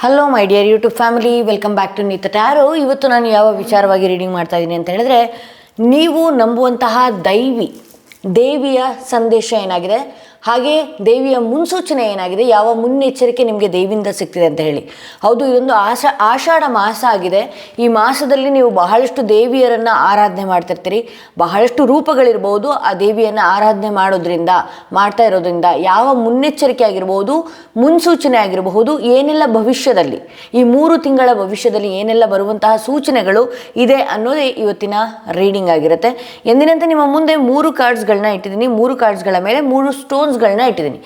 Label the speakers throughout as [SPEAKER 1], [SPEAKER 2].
[SPEAKER 1] Hello my dear YouTube family, welcome back to Neeta tarot. ಇವತ್ತು ನಾನು ಯಾವ ವಿಚಾರವಾಗಿ ರೀಡಿಂಗ್ ಮಾಡ್ತಾ ಇದ್ದೀನಿ ಅಂತ ಹೇಳಿದ್ರೆ, ನೀವು ನಂಬುವಂತಹ ದೇವಿಯ ಸಂದೇಶ ಏನಾಗಿದೆ, ಹಾಗೆ ದೇವಿಯ ಮುನ್ಸೂಚನೆ ಏನಾಗಿದೆ, ಯಾವ ಮುನ್ನೆಚ್ಚರಿಕೆ ನಿಮಗೆ ದೇವಿಯಿಂದ ಸಿಗ್ತಿದೆ ಅಂತ ಹೇಳಿ. ಹೌದು, ಇದೊಂದು ಆಷಾಢ ಮಾಸ ಆಗಿದೆ. ಈ ಮಾಸದಲ್ಲಿ ನೀವು ಬಹಳಷ್ಟು ದೇವಿಯರನ್ನು ಆರಾಧನೆ ಮಾಡ್ತಿರ್ತೀರಿ. ಬಹಳಷ್ಟು ರೂಪಗಳಿರ್ಬೋದು. ಆ ದೇವಿಯನ್ನು ಆರಾಧನೆ ಮಾಡ್ತಾ ಇರೋದ್ರಿಂದ ಯಾವ ಮುನ್ನೆಚ್ಚರಿಕೆ ಆಗಿರ್ಬೋದು, ಮುನ್ಸೂಚನೆ ಆಗಿರಬಹುದು, ಏನೆಲ್ಲ ಭವಿಷ್ಯದಲ್ಲಿ ಈ 3 ತಿಂಗಳ ಭವಿಷ್ಯದಲ್ಲಿ ಏನೆಲ್ಲ ಬರುವಂತಹ ಸೂಚನೆಗಳು ಇದೆ ಅನ್ನೋದೇ ಇವತ್ತಿನ ರೀಡಿಂಗ್ ಆಗಿರುತ್ತೆ. ಎಂದಿನಂತೆ ನಿಮ್ಮ ಮುಂದೆ 3 ಕಾರ್ಡ್ಸ್ಗಳನ್ನ ಇಟ್ಟಿದ್ದೀನಿ. 3 ಕಾರ್ಡ್ಸ್ಗಳ ಮೇಲೆ 3 ಸ್ಟೋನ್ಸ್ಗಳನ್ನ ಇಟ್ಟಿದ್ದೀನಿ.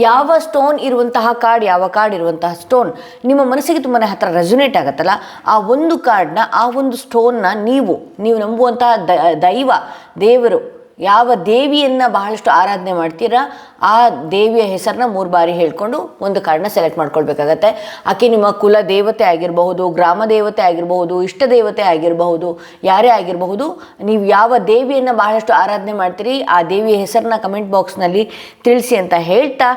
[SPEAKER 1] ಯಾವ ಸ್ಟೋನ್ ಇರುವಂತಹ ಕಾರ್ಡ್, ಯಾವ ಕಾರ್ಡ್ ಇರುವಂತಹ ಸ್ಟೋನ್ ನಿಮ್ಮ ಮನಸ್ಸಿಗೆ ತುಂಬಾ ಹತ್ರ ರೆಸೊನೇಟ್ ಆಗುತ್ತಲ್ಲ, ಆ ಒಂದು ಕಾರ್ಡ್ನ, ಆ ಒಂದು ಸ್ಟೋನ್ನ ನೀವು ನಂಬುವಂತಹ ದೇವರು, ಯಾವ ದೇವಿಯನ್ನು ಬಹಳಷ್ಟು ಆರಾಧನೆ ಮಾಡ್ತೀರಾ ಆ ದೇವಿಯ ಹೆಸರನ್ನ 3 ಬಾರಿ ಹೇಳ್ಕೊಂಡು ಒಂದು ಕಾರ್ಡ್ನ ಸೆಲೆಕ್ಟ್ ಮಾಡ್ಕೊಳ್ಬೇಕಾಗತ್ತೆ. ಆಕೆ ನಿಮ್ಮ ಕುಲ ದೇವತೆ ಆಗಿರಬಹುದು, ಗ್ರಾಮ ದೇವತೆ ಆಗಿರಬಹುದು, ಇಷ್ಟ ದೇವತೆ ಆಗಿರಬಹುದು, ಯಾರೇ ಆಗಿರಬಹುದು. ನೀವು ಯಾವ ದೇವಿಯನ್ನು ಬಹಳಷ್ಟು ಆರಾಧನೆ ಮಾಡ್ತೀರಿ ಆ ದೇವಿಯ ಹೆಸರನ್ನ ಕಮೆಂಟ್ ಬಾಕ್ಸ್ನಲ್ಲಿ ತಿಳಿಸಿ ಅಂತ ಹೇಳ್ತಾ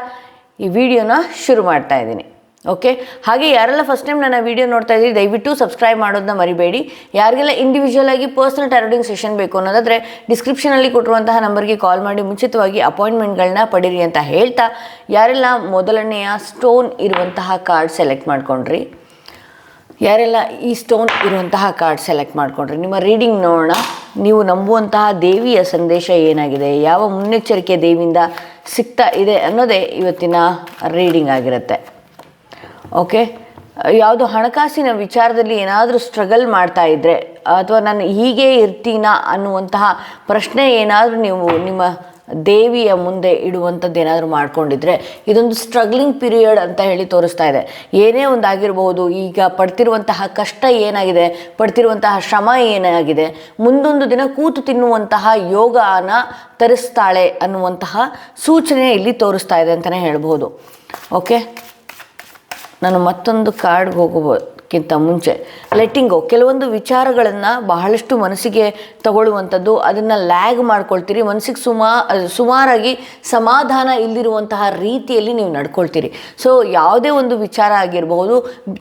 [SPEAKER 1] ಈ ವಿಡಿಯೋನ ಶುರು ಮಾಡ್ತಾ ಇದ್ದೀನಿ. ಓಕೆ, ಹಾಗೆ ಯಾರೆಲ್ಲ ಫಸ್ಟ್ ಟೈಮ್ ನನ್ನ ವಿಡಿಯೋ ನೋಡ್ತಾ ಇದ್ದೀರಿ ದಯವಿಟ್ಟು ಸಬ್ಸ್ಕ್ರೈಬ್ ಮಾಡೋದನ್ನ ಮರಿಬೇಡಿ. ಯಾರಿಗೆಲ್ಲ ಇಂಡಿವಿಜುವಲ್ ಆಗಿ ಪರ್ಸನಲ್ ಟಾರೋಟಿಂಗ್ ಸೆಷನ್ ಬೇಕು ಅನ್ನೋದಾದರೆ ಡಿಸ್ಕ್ರಿಪ್ಷನಲ್ಲಿ ಕೊಟ್ಟಿರುವಂತಹ ನಂಬರ್ಗೆ ಕಾಲ್ ಮಾಡಿ ಮುಂಚಿತವಾಗಿ ಅಪಾಯಿಂಟ್ಮೆಂಟ್ಗಳನ್ನ ಪಡೀರಿ ಅಂತ ಹೇಳ್ತಾ, ಯಾರೆಲ್ಲ ಮೊದಲನೆಯ ಸ್ಟೋನ್ ಇರುವಂತಹ ಕಾರ್ಡ್ ಸೆಲೆಕ್ಟ್ ಮಾಡ್ಕೊಂಡ್ರಿ, ಯಾರೆಲ್ಲ ಈ ಸ್ಟೋನ್ ಇರುವಂತಹ ಕಾರ್ಡ್ ಸೆಲೆಕ್ಟ್ ಮಾಡ್ಕೊಂಡ್ರಿ, ನಿಮ್ಮ ರೀಡಿಂಗ್ ನೋಡೋಣ. ನೀವು ನಂಬುವಂತಹ ದೇವಿಯ ಸಂದೇಶ ಏನಾಗಿದೆ, ಯಾವ ಮುನ್ನೆಚ್ಚರಿಕೆ ದೇವಿಯಿಂದ ಸಿಗ್ತಾ ಇದೆ ಅನ್ನೋದೇ ಇವತ್ತಿನ ರೀಡಿಂಗ್ ಆಗಿರುತ್ತೆ. ಓಕೆ, ಯಾವುದೋ ಹಣಕಾಸಿನ ವಿಚಾರದಲ್ಲಿ ಏನಾದರೂ ಸ್ಟ್ರಗಲ್ ಮಾಡ್ತಾ ಇದ್ದರೆ, ಅಥವಾ ನಾನು ಹೀಗೆ ಇರ್ತೀನಾ ಅನ್ನುವಂತಹ ಪ್ರಶ್ನೆ ಏನಾದರೂ ನೀವು ನಿಮ್ಮ ದೇವಿಯ ಮುಂದೆ ಇಡುವಂಥದ್ದು ಏನಾದರೂ ಮಾಡ್ಕೊಂಡಿದ್ರೆ, ಇದೊಂದು ಸ್ಟ್ರಗ್ಲಿಂಗ್ ಪೀರಿಯಡ್ ಅಂತ ಹೇಳಿ ತೋರಿಸ್ತಾ ಇದೆ. ಏನೇ ಒಂದಾಗಿರಬಹುದು, ಈಗ ಪಡ್ತಿರುವಂತಹ ಕಷ್ಟ ಏನಾಗಿದೆ, ಪಡ್ತಿರುವಂತಹ ಶ್ರಮ ಏನಾಗಿದೆ, ಮುಂದೊಂದು ದಿನ ಕೂತು ತಿನ್ನುವಂತಹ ಯೋಗನ ತರಿಸ್ತಾಳೆ ಅನ್ನುವಂತಹ ಸೂಚನೆ ಇಲ್ಲಿ ತೋರಿಸ್ತಾ ಇದೆ ಅಂತಲೇ ಹೇಳ್ಬೋದು. ಓಕೆ, ನಾನು ಮತ್ತೊಂದು ಕಾರ್ಡ್ಗೆ ಹೋಗೋಕ್ಕಿಂತ ಮುಂಚೆ ಲೆಟ್ಟಿಂಗ್ ಗೋ, ಕೆಲವೊಂದು ವಿಚಾರಗಳನ್ನು ಬಹಳಷ್ಟು ಮನಸ್ಸಿಗೆ ತಗೊಳ್ಳುವಂಥದ್ದು, ಅದನ್ನು ಲ್ಯಾಗ್ ಮಾಡ್ಕೊಳ್ತೀರಿ. ಮನಸ್ಸಿಗೆ ಸುಮಾರಾಗಿ ಸಮಾಧಾನ ಇಲ್ಲದಿರುವಂತಹ ರೀತಿಯಲ್ಲಿ ನೀವು ನಡ್ಕೊಳ್ತೀರಿ. ಸೊ ಯಾವುದೇ ಒಂದು ವಿಚಾರ ಆಗಿರಬಹುದು,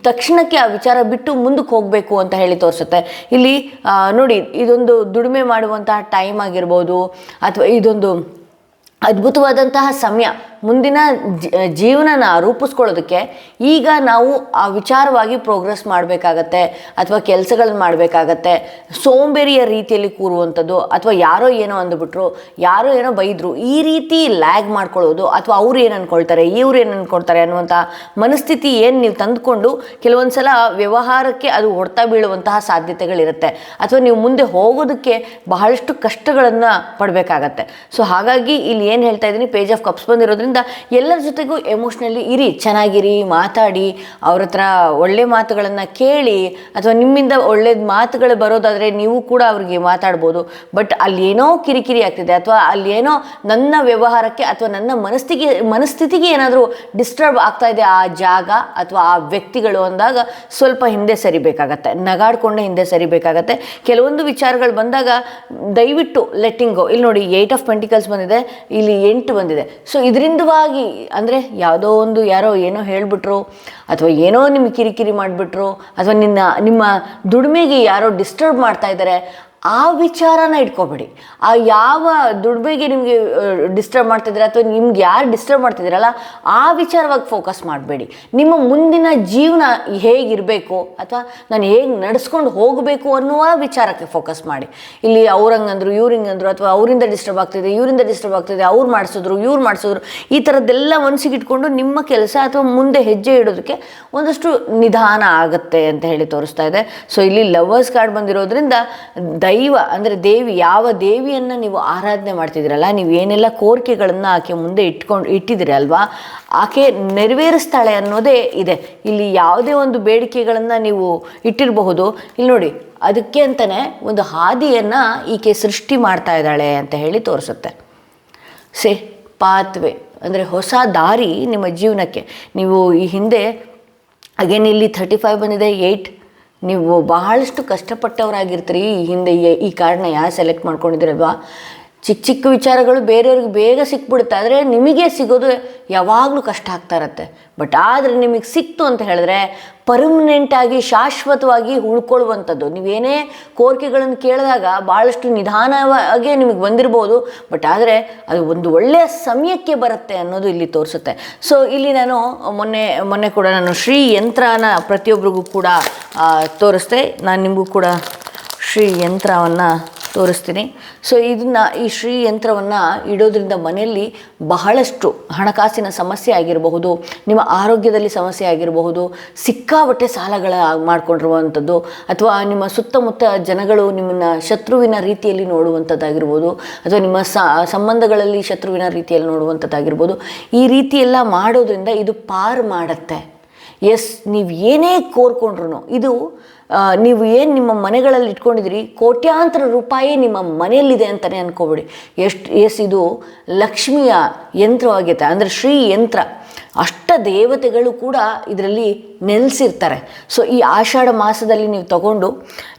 [SPEAKER 1] ತಕ್ಷಣಕ್ಕೆ ಆ ವಿಚಾರ ಬಿಟ್ಟು ಮುಂದಕ್ಕೆ ಹೋಗಬೇಕು ಅಂತ ಹೇಳಿ ತೋರಿಸುತ್ತೆ. ಇಲ್ಲಿ ನೋಡಿ, ಇದೊಂದು ದುಡಿಮೆ ಮಾಡುವಂತಹ ಟೈಮ್ ಆಗಿರ್ಬೋದು, ಅಥವಾ ಇದೊಂದು ಅದ್ಭುತವಾದಂತಹ ಸಮಯ. ಮುಂದಿನ ಜೀವನನ ರೂಪಿಸ್ಕೊಳ್ಳೋದಕ್ಕೆ ಈಗ ನಾವು ಆ ವಿಚಾರವಾಗಿ ಪ್ರೋಗ್ರೆಸ್ ಮಾಡಬೇಕಾಗತ್ತೆ, ಅಥವಾ ಕೆಲಸಗಳನ್ನ ಮಾಡಬೇಕಾಗತ್ತೆ. ಸೋಂಬೇರಿಯ ರೀತಿಯಲ್ಲಿ ಕೂರುವಂಥದ್ದು, ಅಥವಾ ಯಾರೋ ಏನೋ ಅಂದುಬಿಟ್ರು, ಯಾರೋ ಏನೋ ಬೈದರು, ಈ ರೀತಿ ಲ್ಯಾಗ್ ಮಾಡ್ಕೊಳ್ಳೋದು, ಅಥವಾ ಅವ್ರು ಏನು ಅಂದ್ಕೊಳ್ತಾರೆ, ಇವ್ರು ಏನು ಅಂದ್ಕೊಳ್ತಾರೆ ಅನ್ನುವಂಥ ಮನಸ್ಥಿತಿ ಏನು ನೀವು ತಂದುಕೊಂಡು ಕೆಲವೊಂದು ಸಲ ವ್ಯವಹಾರಕ್ಕೆ ಅದು ಹೊಡ್ತಾ ಬೀಳುವಂತಹ ಸಾಧ್ಯತೆಗಳಿರುತ್ತೆ, ಅಥವಾ ನೀವು ಮುಂದೆ ಹೋಗೋದಕ್ಕೆ ಬಹಳಷ್ಟು ಕಷ್ಟಗಳನ್ನು ಪಡಬೇಕಾಗತ್ತೆ. ಸೊ ಹಾಗಾಗಿ ಇಲ್ಲಿ ಏನು ಹೇಳ್ತಾ ಇದ್ದೀನಿ, ಪೇಜ್ ಆಫ್ ಕಪ್ಸ್ ಬಂದಿರೋದ್ರಿಂದ ಎಲ್ಲರ ಜೊತೆಗೂ ಎಮೋಷ್ನಲಿ ಇರಿ, ಚೆನ್ನಾಗಿರಿ, ಮಾತಾಡಿ, ಅವ್ರ ಹತ್ರ ಒಳ್ಳೆ ಮಾತುಗಳನ್ನು ಕೇಳಿ, ಅಥವಾ ನಿಮ್ಮಿಂದ ಒಳ್ಳೆ ಮಾತುಗಳು ಬರೋದಾದರೆ ನೀವು ಕೂಡ ಅವ್ರಿಗೆ ಮಾತಾಡ್ಬೋದು. ಬಟ್ ಅಲ್ಲಿ ಏನೋ ಕಿರಿಕಿರಿ ಆಗ್ತಿದೆ, ಅಥವಾ ಅಲ್ಲಿ ಏನೋ ನನ್ನ ವ್ಯವಹಾರಕ್ಕೆ ಅಥವಾ ನನ್ನ ಮನಸ್ಥಿತಿಗೆ ಏನಾದರೂ ಡಿಸ್ಟರ್ಬ್ ಆಗ್ತಾ ಇದೆ ಆ ಜಾಗ ಅಥವಾ ಆ ವ್ಯಕ್ತಿಗಳು ಅಂದಾಗ ಸ್ವಲ್ಪ ಹಿಂದೆ ಸರಿಬೇಕಾಗತ್ತೆ, ನಗಾಡ್ಕೊಂಡೆ ಹಿಂದೆ ಸರಿಬೇಕಾಗತ್ತೆ. ಕೆಲವೊಂದು ವಿಚಾರಗಳು ಬಂದಾಗ ದಯವಿಟ್ಟು ಲೆಟ್ಟಿಂಗ್ ಗೋ. ಇಲ್ಲಿ ನೋಡಿ 8 ಆಫ್ ಪೆಂಟಿಕಲ್ಸ್ ಬಂದಿದೆ, ಇಲ್ಲಿ 8 ಬಂದಿದೆ. ಸೊ ಇದರಿಂದವಾಗಿ ಅಂದರೆ ಯಾವುದೋ ಒಂದು ಯಾರೋ ಏನೋ ಹೇಳಿಬಿಟ್ರು, ಅಥವಾ ಏನೋ ನಿಮಗೆ ಕಿರಿಕಿರಿ ಮಾಡಿಬಿಟ್ರು, ಅಥವಾ ನಿಮ್ಮ ದುಡಿಮೆಗೆ ಯಾರೋ ಡಿಸ್ಟರ್ಬ್ ಮಾಡ್ತಾ ಇದ್ದಾರೆ, ಆ ವಿಚಾರನ ಇಟ್ಕೋಬೇಡಿ. ಆ ಯಾವ ದುಡಿಮೆಗೆ ನಿಮಗೆ ಡಿಸ್ಟರ್ಬ್ ಮಾಡ್ತಿದ್ದಾರೆ, ಅಥವಾ ನಿಮ್ಗೆ ಯಾರು ಡಿಸ್ಟರ್ಬ್ ಮಾಡ್ತಿದ್ದೀರಲ್ಲ ಆ ವಿಚಾರವಾಗಿ ಫೋಕಸ್ ಮಾಡಬೇಡಿ. ನಿಮ್ಮ ಮುಂದಿನ ಜೀವನ ಹೇಗಿರಬೇಕು, ಅಥವಾ ನಾನು ಹೇಗೆ ನಡೆಸ್ಕೊಂಡು ಹೋಗಬೇಕು ಅನ್ನುವ ವಿಚಾರಕ್ಕೆ ಫೋಕಸ್ ಮಾಡಿ. ಇಲ್ಲಿ ಅವ್ರಂಗಂದ್ರು, ಇವ್ರಿಂಗಂದ್ರು, ಅಥವಾ ಅವರಿಂದ ಡಿಸ್ಟರ್ಬ್ ಆಗ್ತಿದೆ, ಇವರಿಂದ ಡಿಸ್ಟರ್ಬ್ ಆಗ್ತಿದೆ, ಅವ್ರು ಮಾಡಿಸಿದ್ರು, ಇವ್ರು ಮಾಡಿಸಿದ್ರು, ಈ ಥರದ್ದೆಲ್ಲ ಮನಸ್ಸಿಗೆ ಇಟ್ಕೊಂಡು ನಿಮ್ಮ ಕೆಲಸ ಅಥವಾ ಮುಂದೆ ಹೆಜ್ಜೆ ಇಡೋದಕ್ಕೆ ಒಂದಷ್ಟು ನಿಧಾನ ಆಗುತ್ತೆ ಅಂತ ಹೇಳಿ ತೋರಿಸ್ತಾ ಇದೆ. ಸೊ ಇಲ್ಲಿ ಲವರ್ಸ್ ಕಾರ್ಡ್ ಬಂದಿರೋದ್ರಿಂದ ಅಂದರೆ ದೇವಿ, ಯಾವ ದೇವಿಯನ್ನು ನೀವು ಆರಾಧನೆ ಮಾಡ್ತಿದ್ದೀರಲ್ಲ, ನೀವು ಏನೆಲ್ಲ ಕೋರಿಕೆಗಳನ್ನು ಆಕೆ ಮುಂದೆ ಇಟ್ಟಿದ್ದೀರಿ ಅಲ್ವಾ, ಆಕೆ ನೆರವೇರಿಸ್ತಾಳೆ ಅನ್ನೋದೇ ಇದೆ. ಇಲ್ಲಿ ಯಾವುದೇ ಒಂದು ಬೇಡಿಕೆಗಳನ್ನು ನೀವು ಇಟ್ಟಿರಬಹುದು. ಇಲ್ಲಿ ನೋಡಿ, ಅದಕ್ಕೆ ಅಂತಲೇ ಒಂದು ಹಾದಿಯನ್ನು ಈಕೆ ಸೃಷ್ಟಿ ಮಾಡ್ತಾ ಇದ್ದಾಳೆ ಅಂತ ಹೇಳಿ ತೋರಿಸುತ್ತೆ. ಪಾತ್ವೆ ಅಂದರೆ ಹೊಸ ದಾರಿ ನಿಮ್ಮ ಜೀವನಕ್ಕೆ. ನೀವು ಈ ಹಿಂದೆ ಅಗೇನ್ ಇಲ್ಲಿ 35 ಬಂದಿದೆ, 8. ನೀವು ಬಹಳಷ್ಟು ಕಷ್ಟಪಟ್ಟವರಾಗಿರ್ತೀರಿ ಈ ಹಿಂದೆ. ಈ ಕಾರ್ಡ್ನ ಯಾರು ಸೆಲೆಕ್ಟ್ ಮಾಡ್ಕೊಂಡಿದ್ದೀರಲ್ವಾ, ಚಿಕ್ಕ ಚಿಕ್ಕ ವಿಚಾರಗಳು ಬೇರೆಯವ್ರಿಗೆ ಬೇಗ ಸಿಕ್ಬಿಡುತ್ತೆ, ಆದರೆ ನಿಮಗೆ ಸಿಗೋದು ಯಾವಾಗಲೂ ಕಷ್ಟ ಆಗ್ತಾ ಇರತ್ತೆ. ಬಟ್ ಆದರೆ ನಿಮಗೆ ಸಿಕ್ತು ಅಂತ ಹೇಳಿದ್ರೆ ಪರ್ಮನೆಂಟಾಗಿ ಶಾಶ್ವತವಾಗಿ ಉಳ್ಕೊಳ್ಳುವಂಥದ್ದು. ನೀವೇನೇ ಕೋರಿಕೆಗಳನ್ನು ಕೇಳಿದಾಗ ಭಾಳಷ್ಟು ನಿಧಾನವಾಗಿ ನಿಮಗೆ ಬಂದಿರ್ಬೋದು, ಬಟ್ ಆದರೆ ಅದು ಒಂದು ಒಳ್ಳೆಯ ಸಮಯಕ್ಕೆ ಬರುತ್ತೆ ಅನ್ನೋದು ಇಲ್ಲಿ ತೋರಿಸುತ್ತೆ. ಸೊ ಇಲ್ಲಿ ನಾನು ಮೊನ್ನೆ ಕೂಡ ನಾನು ಶ್ರೀ ಯಂತ್ರನ ಪ್ರತಿಯೊಬ್ಬರಿಗೂ ಕೂಡ ತೋರಿಸ್ದೆ. ನಾನು ನಿಮಗೂ ಕೂಡ ಶ್ರೀ ಯಂತ್ರವನ್ನು ತೋರಿಸ್ತೀನಿ. ಸೊ ಈ ಶ್ರೀ ಯಂತ್ರವನ್ನು ಇಡೋದ್ರಿಂದ ಮನೆಯಲ್ಲಿ ಬಹಳಷ್ಟು ಹಣಕಾಸಿನ ಸಮಸ್ಯೆ ಆಗಿರಬಹುದು, ನಿಮ್ಮ ಆರೋಗ್ಯದಲ್ಲಿ ಸಮಸ್ಯೆ ಆಗಿರಬಹುದು, ಸಿಕ್ಕಾಬಟ್ಟೆ ಸಾಲಗಳ ಮಾಡ್ಕೊಂಡಿರುವಂಥದ್ದು, ಅಥವಾ ನಿಮ್ಮ ಸುತ್ತಮುತ್ತ ಜನಗಳು ನಿಮ್ಮನ್ನು ಶತ್ರುವಿನ ರೀತಿಯಲ್ಲಿ ನೋಡುವಂಥದ್ದಾಗಿರ್ಬೋದು, ಅಥವಾ ನಿಮ್ಮ ಸಂಬಂಧಗಳಲ್ಲಿ ಶತ್ರುವಿನ ರೀತಿಯಲ್ಲಿ ನೋಡುವಂಥದ್ದಾಗಿರ್ಬೋದು. ಈ ರೀತಿಯೆಲ್ಲ ಮಾಡೋದ್ರಿಂದ ಇದು ಪಾರು ಮಾಡುತ್ತೆ. ಎಸ್, ನೀವು ಏನೇ ಕೋರ್ಕೊಂಡ್ರು ಇದು ನೀವು ಏನು ನಿಮ್ಮ ಮನೆಗಳಲ್ಲಿ ಇಟ್ಕೊಂಡಿದ್ದೀರಿ, ಕೋಟ್ಯಾಂತರ ರೂಪಾಯಿ ನಿಮ್ಮ ಮನೆಯಲ್ಲಿದೆ ಅಂತಲೇ ಅಂದ್ಕೋಬೇಡಿ. ಇದು ಲಕ್ಷ್ಮಿಯ ಯಂತ್ರವಾಗೈತೆ, ಅಂದರೆ ಶ್ರೀ ಯಂತ್ರ. ಅಷ್ಟ ದೇವತೆಗಳು ಕೂಡ ಇದರಲ್ಲಿ ನೆಲೆಸಿರ್ತಾರೆ. ಸೊ ಈ ಆಷಾಢ ಮಾಸದಲ್ಲಿ ನೀವು ತಗೊಂಡು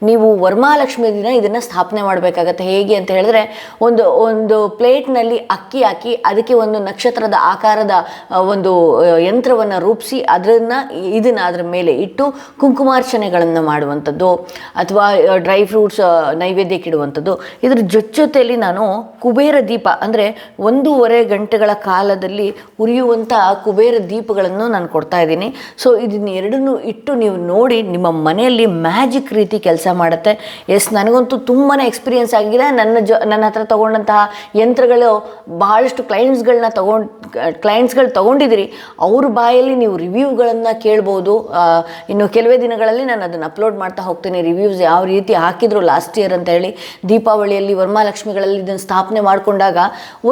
[SPEAKER 1] ನೀವು ವರಮಹಾಲಕ್ಷ್ಮಿ ದಿನ ಇದನ್ನು ಸ್ಥಾಪನೆ ಮಾಡಬೇಕಾಗತ್ತೆ. ಹೇಗೆ ಅಂತ ಹೇಳಿದ್ರೆ ಒಂದು ಪ್ಲೇಟ್ನಲ್ಲಿ ಅಕ್ಕಿ ಹಾಕಿ ಅದಕ್ಕೆ ಒಂದು ನಕ್ಷತ್ರದ ಆಕಾರದ ಒಂದು ಯಂತ್ರವನ್ನು ರೂಪಿಸಿ ಇದನ್ನು ಅದರ ಮೇಲೆ ಇಟ್ಟು ಕುಂಕುಮಾರ್ಚನೆಗಳನ್ನು ಮಾಡುವಂಥದ್ದು, ಅಥವಾ ಡ್ರೈ ಫ್ರೂಟ್ಸ್ ನೈವೇದ್ಯಕ್ಕೆ ಇಡುವಂಥದ್ದು. ಇದ್ರ ಜೊತೆಯಲ್ಲಿ ನಾನು ಕುಬೇರ ದೀಪ, ಅಂದರೆ 1.5 ಗಂಟೆಗಳ ಕಾಲದಲ್ಲಿ ಉರಿಯುವಂಥ ಕುಬೇರ ದೀಪಗಳನ್ನು ನಾನು ಕೊಡ್ತಾ ಇದ್ದೀನಿ. ಸೊ ಇದನ್ನೆರಡನ್ನೂ ಇಟ್ಟು ನೀವು ನೋಡಿ, ನಿಮ್ಮ ಮನೆಯಲ್ಲಿ ಮ್ಯಾಜಿಕ್ ರೀತಿ ಕೆಲಸ ಮಾಡುತ್ತೆ. ಎಸ್, ನನಗಂತೂ ತುಂಬಾ ಎಕ್ಸ್ಪೀರಿಯೆನ್ಸ್ ಆಗಿದೆ. ನನ್ನ ಹತ್ರ ತೊಗೊಂಡಂತಹ ಯಂತ್ರಗಳು ಬಹಳಷ್ಟು ಕ್ಲೈಂಟ್ಸ್ಗಳು ತೊಗೊಂಡಿದ್ದೀರಿ. ಅವ್ರ ಬಾಯಲ್ಲಿ ನೀವು ರಿವ್ಯೂಗಳನ್ನು ಕೇಳ್ಬೋದು. ಇನ್ನು ಕೆಲವೇ ದಿನಗಳಲ್ಲಿ ನಾನು ಅದನ್ನು ಅಪ್ಲೋಡ್ ಮಾಡ್ತಾ ಹೋಗ್ತೀನಿ, ರಿವ್ಯೂಸ್ ಯಾವ ರೀತಿ ಹಾಕಿದ್ರು ಲಾಸ್ಟ್ ಇಯರ್ ಅಂತ ಹೇಳಿ. ದೀಪಾವಳಿಯಲ್ಲಿ ವರಮಹಾಲಕ್ಷ್ಮಿಗಳಲ್ಲಿ ಇದನ್ನು ಸ್ಥಾಪನೆ ಮಾಡಿಕೊಂಡಾಗ